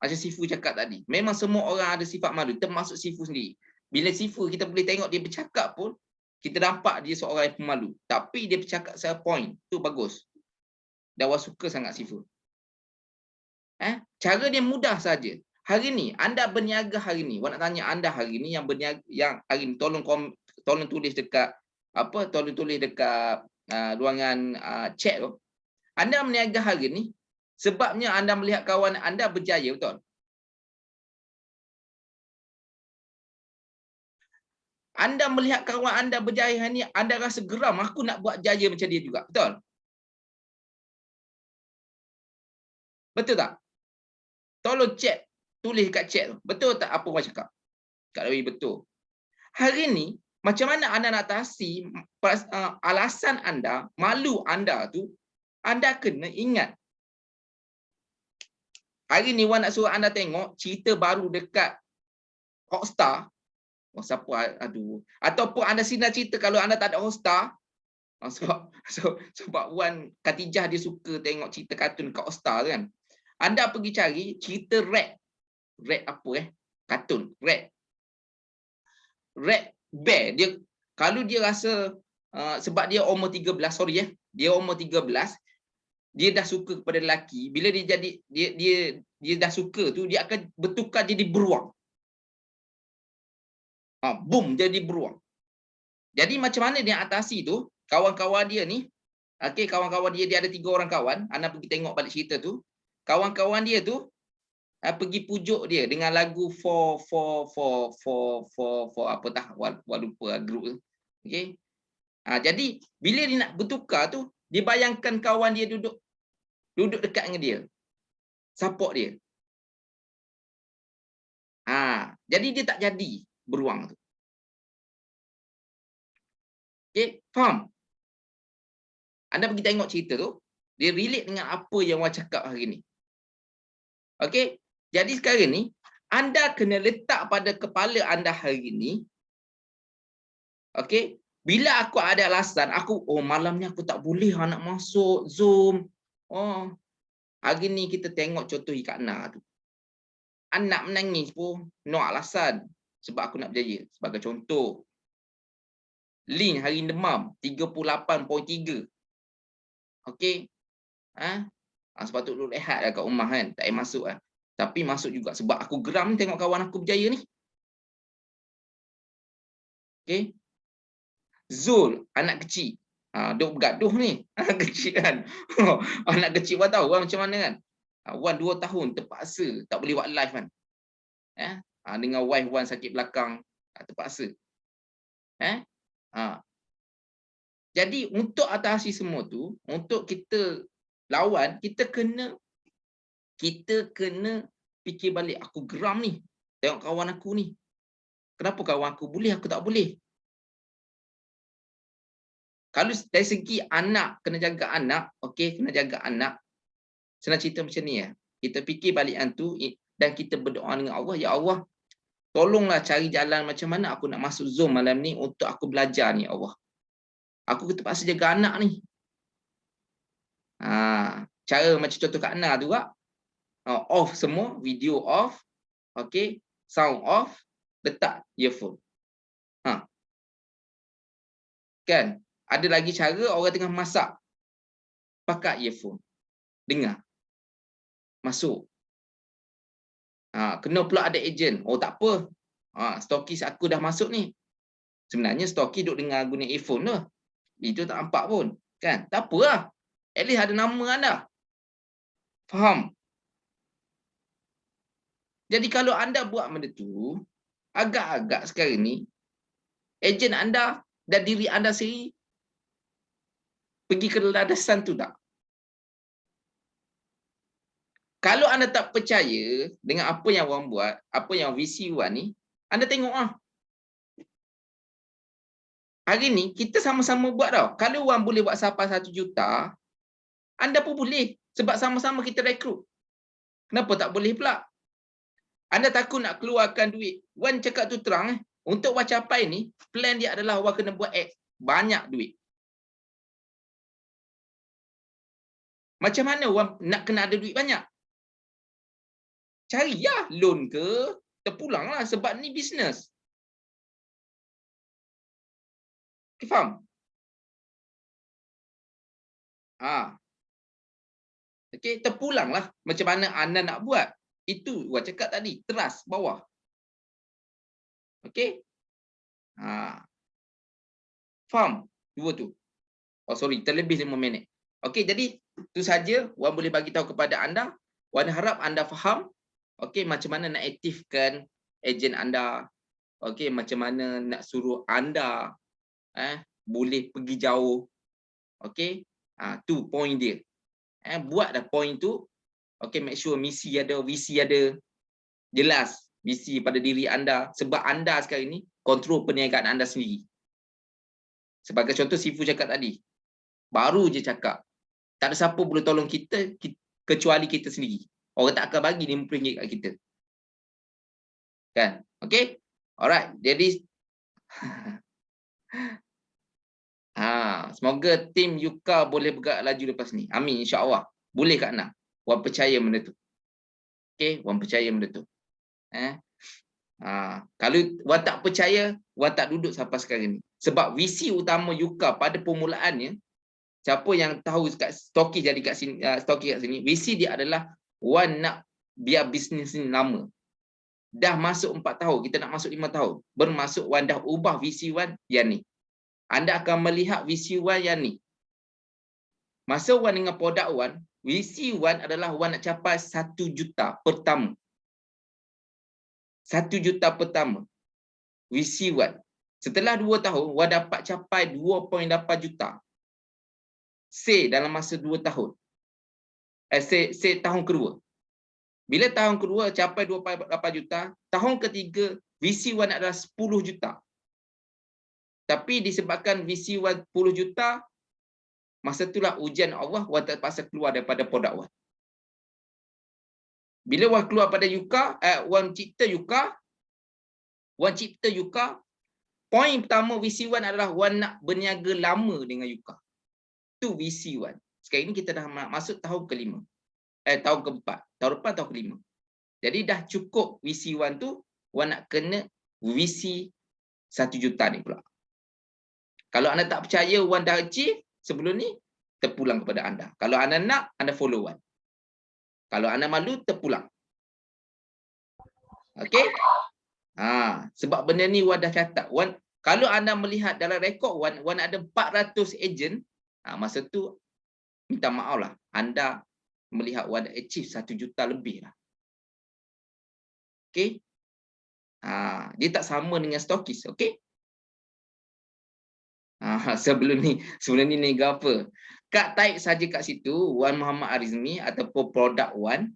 Macam Sifu cakap tadi. Memang semua orang ada sifat malu, termasuk Sifu sendiri. Bila Sifu kita boleh tengok dia bercakap pun, kita nampak dia seorang yang pemalu. Tapi dia bercakap secara point. Tu bagus. Dan awak suka sangat Sifu. Cara dia mudah saja. Hari ni, anda berniaga hari ni. Awak nak tanya anda hari ni yang berniaga, yang hari ni tolong tulis dekat ruangan chat tu. Anda berniaga hari ni sebabnya anda melihat kawan anda berjaya, betul? Anda melihat kawan anda berjaya hari ni, anda rasa geram, aku nak buat jaya macam dia juga, betul? Betul tak? Tolong chat, tulis kat chat tu. Betul tak apa orang cakap? Kak Rawi, betul. Hari ni, macam mana anda nak atasi alasan anda, malu anda tu, anda kena ingat. Hari ni Wan nak suruh anda tengok cerita baru dekat Hotstar. Siapa? Aduh. Ataupun anda sinar cerita kalau anda tak ada Hotstar. Sebab Wan Khatijah dia suka tengok cerita kartun kat Hotstar kan. Anda pergi cari cerita Rat. Rat apa kartun. Rat Bear. Dia kalau dia rasa sebab dia umur 13, dia umur 13, dia dah suka kepada lelaki. Bila dia jadi dia dah suka tu, dia akan bertukar jadi beruang. Boom, jadi beruang. Jadi macam mana dia atasi tu? Kawan-kawan dia ni, okey, kawan-kawan dia ada 3 orang kawan. Anda pergi tengok balik cerita tu. Kawan-kawan dia tu pergi pujuk dia dengan lagu for apa tah, Wak lupa grup tu. Okey. Jadi bila dia nak bertukar tu, dia bayangkan kawan dia duduk dekat dengan dia. Support dia. Jadi dia tak jadi beruang tu. Okey, faham? Anda pergi tengok cerita tu, dia relate dengan apa yang Wan cakap hari ni. Okey? Jadi sekarang ni, anda kena letak pada kepala anda hari ni, okey, bila aku ada alasan, malam ni aku tak boleh nak masuk Zoom. Hari ni kita tengok contoh Kak Na tu. Anak menangis pun, no alasan. Sebab aku nak berjaya. Sebagai contoh. Lin hari ni demam, 38.3. Okey. Sebab tu duduk rehat kat rumah kan. Tak payah masuk lah. Tapi masuk juga. Sebab aku geram tengok kawan aku berjaya ni. Okey. Zul, anak kecil. Duk bergaduh ni. Anak kecil kan. Anak kecil Wan tahu kan macam mana kan. Wan 2 tahun terpaksa. Tak boleh buat live kan. Dengan wife Wan sakit belakang. Terpaksa. Jadi untuk atasi semua tu, untuk kita lawan, kita kena fikir balik. Aku geram ni. Tengok kawan aku ni. Kenapa kawan aku boleh, aku tak boleh? Kalau dari segi anak, kena jaga anak. Okey, kena jaga anak. Senang cerita macam ni ya. Kita fikir balik tu dan kita berdoa dengan Allah. Ya Allah, tolonglah cari jalan macam mana aku nak masuk Zoom malam ni untuk aku belajar ni, Allah. Aku terpaksa jaga anak ni. Cara macam contoh Kak Ana tu kak. Off semua, video off. Okey, sound off, letak earphone. Kan? Ada lagi cara orang tengah masak. Pakai earphone. Dengar. Masuk. Kena pula ada ejen. Oh tak apa. Stokis aku dah masuk ni. Sebenarnya stokis duk dengar guna earphone lah. Itu tak nampak pun. Kan? Tak apalah. At least ada nama anda. Faham? Jadi kalau anda buat benda tu, agak-agak sekarang ni, ejen anda dan diri anda sendiri pergi ke landasan tu tak? Kalau anda tak percaya dengan apa yang orang buat, apa yang VC buat ni, anda tengok hari ni kita sama-sama buat tau. Kalau orang boleh buat sampai 1 juta, anda pun boleh. Sebab sama-sama kita rekrut. Kenapa tak boleh pula? Anda takut nak keluarkan duit. Wan cakap tu terang. Untuk Wan capai ni, plan dia adalah Wan kena buat banyak duit. Macam mana Wan nak kena ada duit banyak? Carilah loan ke, terpulanglah sebab ni bisnes. Faham? Okey, terpulanglah macam mana anda nak buat. Itu Wan cakap tadi, teras bawah. Okey? Faham? Dua tu. Oh sorry, terlebih 5 minit. Okey, jadi itu saja Wan boleh bagi tahu kepada anda. Wan harap anda faham okey macam mana nak aktifkan ejen anda. Okey, macam mana nak suruh anda boleh pergi jauh. Okey? Tu point dia. Buat dah point tu. Okey, make sure misi ada, visi ada. Jelas visi pada diri anda sebab anda sekarang ni kontrol perniagaan anda sendiri. Sebagai contoh Sifu cakap tadi. Baru je cakap. Tak ada siapa boleh tolong kita kecuali kita sendiri. Orang tak akan bagi RM50 kat kita. Kan? Okey? Alright. Jadi semoga tim Yuka boleh bergerak laju lepas ni. Amin insya-Allah. Boleh Kak Ana. Wan percaya benda tu. Okey, Wan percaya benda tu. Kalau Wan tak percaya, Wan tak duduk sampai sekarang ni. Sebab visi utama Yuka pada permulaannya, siapa yang tahu kat stokis jadi kat sini, stokis kat sini, visi dia adalah Wan nak biar bisnes ni lama. Dah masuk 4 tahun, kita nak masuk 5 tahun. Bermaksud Wan dah ubah visi Wan yang ni. Anda akan melihat visi Wan yang ni. Masa Wan dengan produk Wan, visi Wan adalah Wan nak capai 1 juta pertama. 1 juta pertama. Visi Wan. Setelah 2 tahun, Wan dapat capai 2.8 juta. Say dalam masa 2 tahun. Say tahun kedua. Bila tahun kedua capai 2.8 juta, tahun ketiga visi Wan adalah 10 juta. Tapi disebabkan visi Wan 10 juta, masa itulah ujian Allah, Wan terpaksa keluar daripada produk Wan. Bila Wan keluar pada Yuka, Wan cipta Yuka, poin pertama visi Wan adalah Wan nak berniaga lama dengan Yuka. Itu visi Wan. Sekarang ini kita dah masuk tahun ke-5. Tahun ke-4. Tahun depan tahun ke-5. Jadi dah cukup visi Wan tu, Wan nak kena visi 1 juta ni pula. Kalau anda tak percaya Wan dah achieve sebelum ni, terpulang kepada anda. Kalau anda nak, anda follow Wan. Kalau anda malu, terpulang. Okey? Sebab benda ni Wan dah catat. Wan, kalau anda melihat dalam rekod Wan, Wan ada 400 ejen, masa tu minta maaf lah. Anda melihat Wan dah achieve 1 juta lebih lah. Okey? Dia tak sama dengan stokis, okey? Sebelum ni niaga apa? Kak type saja kat situ Wan Muhammad Arizmi ataupun produk Wan.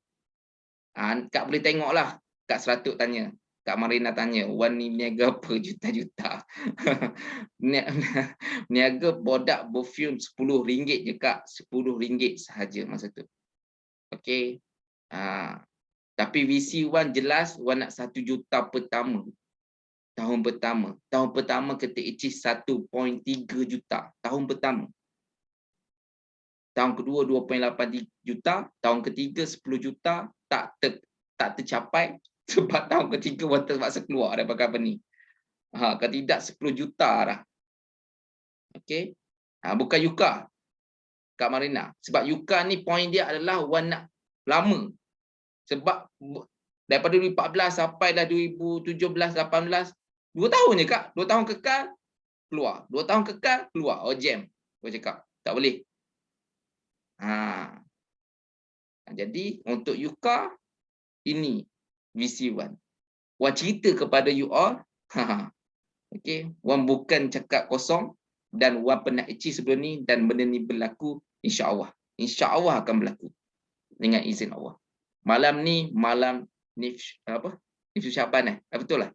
Kak boleh tengoklah. Kak Seratuk tanya. Kak Marina tanya, Wan ni niaga apa juta-juta? Niaga produk perfume RM10 je Kak. RM10 sahaja masa tu. Okey. Tapi VC Wan jelas Wan nak 1 juta pertama. Tahun pertama. Tahun pertama kita achieve 1.3 juta. Tahun pertama. Tahun kedua 2.8 juta, tahun ketiga 10 juta, tak tercapai sebab tahun ketiga Wan terpaksa keluar daripada company. Kalau tidak 10 juta dah. Okey. Bukan Yuka, Kak Marina. Sebab Yuka ni point dia adalah Wan nak lama. Sebab daripada 2014 sampai dah 2017 18 2 tahun je Kak. 2 tahun kekal keluar. 2 tahun kekal keluar. Oh jam. Gua cakap tak boleh. Jadi untuk Yuka ini VC1. Wan cerita kepada you all. Okay. Wan bukan cakap kosong dan Wan pernah achieve sebelum ni dan benda ni berlaku insya-Allah. Insya-Allah akan berlaku dengan izin Allah. Malam ni Nifsu Syaban betul lah.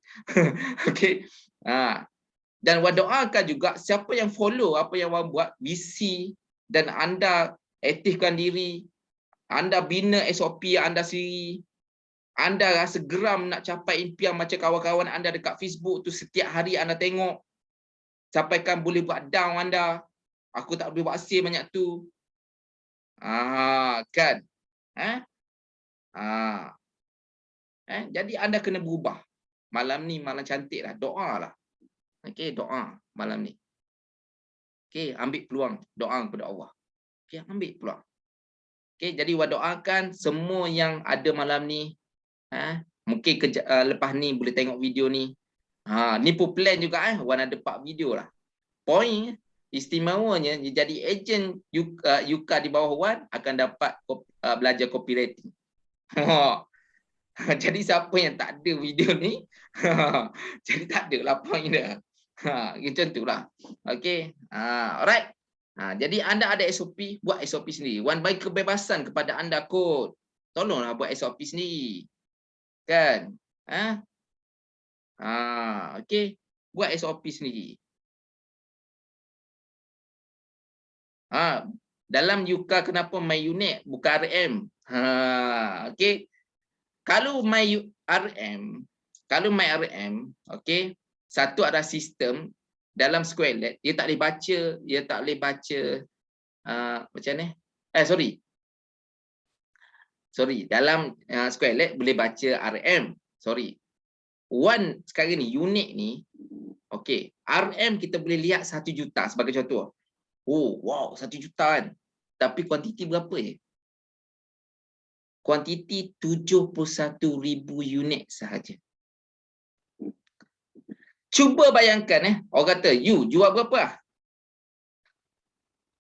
Okey. Dan Wan doakan juga siapa yang follow apa yang Wan buat VC dan anda aktifkan diri, anda bina SOP anda sendiri, anda rasa geram nak capai impian macam kawan-kawan anda dekat Facebook tu setiap hari anda tengok, sampaikan boleh buat down anda, aku tak boleh buat sale banyak tu. Kan? Jadi anda kena berubah. Malam ni malam cantik lah, doa lah. Okey, doa malam ni. Okey, ambil peluang, doa kepada Allah. Okey, ambil peluang. Okey, jadi Wan doakan semua yang ada malam ni, mungkin lepas ni boleh tengok video ni. Ni pun plan juga Wan ada 4 video lah. Point istimewanya jadi ejen Yuka di bawah Wan akan dapat belajar copywriting. Jadi siapa yang tak ada video ni, jadi tak ada lah point dia. Macam tu lah. Okey. Alright. Jadi anda ada SOP, buat SOP sendiri. Wan bagi kebebasan kepada anda kot. Tolonglah buat SOP sendiri. Kan? Okey. Buat SOP sendiri. Dalam Yuka kenapa my unit bukan RM? Okey. Kalau my RM, okey. Satu ada sistem dalam Squarelet, dia tak boleh baca, macam ni. Sorry, dalam Squarelet boleh baca RM. Sorry. Wan sekarang ni, unit ni, okey, RM kita boleh lihat 1 juta sebagai contoh. Oh, wow, 1 juta kan. Tapi kuantiti berapa je? Kuantiti 71,000 unit sahaja. Cuba bayangkan orang kata, you jual berapa lah?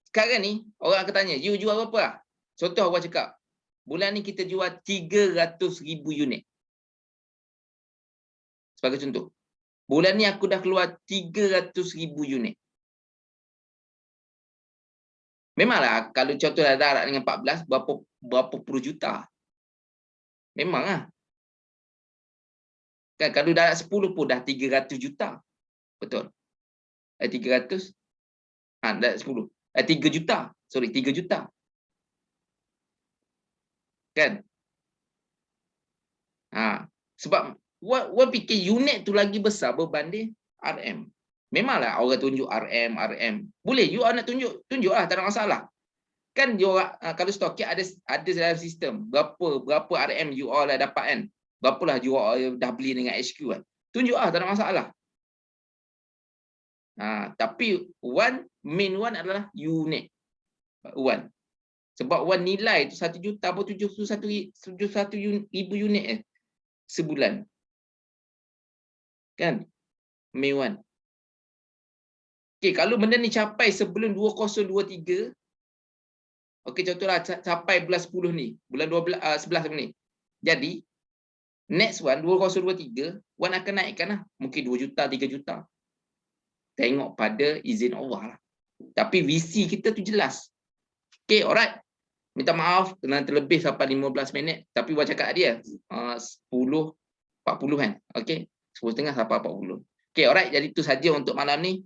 Sekarang ni, orang akan tanya, you jual berapa lah? Contoh orang cakap, bulan ni kita jual 300,000 unit. Sebagai contoh. Bulan ni aku dah keluar 300,000 unit. Memanglah, kalau contoh dah darab dengan 14, berapa puluh juta. Memang lah. Kan, kalau darab 10 pun dah 300 juta. Betul. 300. Darab 10. 3 juta. Sorry, 3 juta. Kan? Sebab Wan fikir unit tu lagi besar berbanding RM. Memanglah orang tunjuk RM. Boleh, you nak tunjuklah, tak ada masalah. Kan you kalau stokit ada dalam sistem berapa RM you all dah dapat kan. Berapalah you all dah beli dengan HQ kan. Tunjuklah, tak ada masalah. Tapi main Wan adalah unit. Wan. Sebab Wan nilai tu 1 juta atau 71,000 unit sebulan. Kan? Main Wan. Okey, kalau benda ni capai sebelum 2023, okey, contohlah capai bulan 10 ni, bulan 11 ni. Jadi next one 2023 Wan akan naikkan lah, mungkin 2 juta, 3 juta. Tengok pada izin Allah lah. Tapi visi kita tu jelas. Okay, alright. Minta maaf kerana terlebih sampai 15 minit. Tapi Wan cakap dia 10.40 kan. Okay. 10.30 sampai 40. Okay, alright. Jadi itu saja untuk malam ni.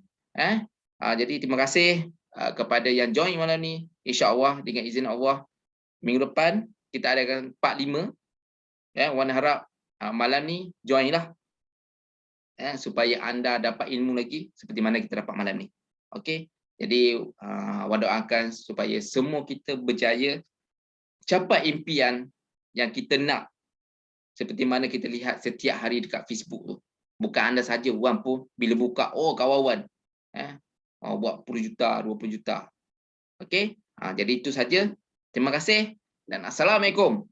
Jadi terima kasih kepada yang join malam ni. InsyaAllah dengan izin Allah, minggu depan kita adakan part 5. Wan harap malam ni join lah. Supaya anda dapat ilmu lagi seperti mana kita dapat malam ni. Okay. Jadi Wan doakan supaya semua kita berjaya capai impian yang kita nak, seperti mana kita lihat setiap hari dekat Facebook tu. Bukan anda saja, Wan pun bila buka, oh kawan Wan buat 10 juta, 20 juta. Okay. Jadi itu saja. Terima kasih dan Assalamualaikum.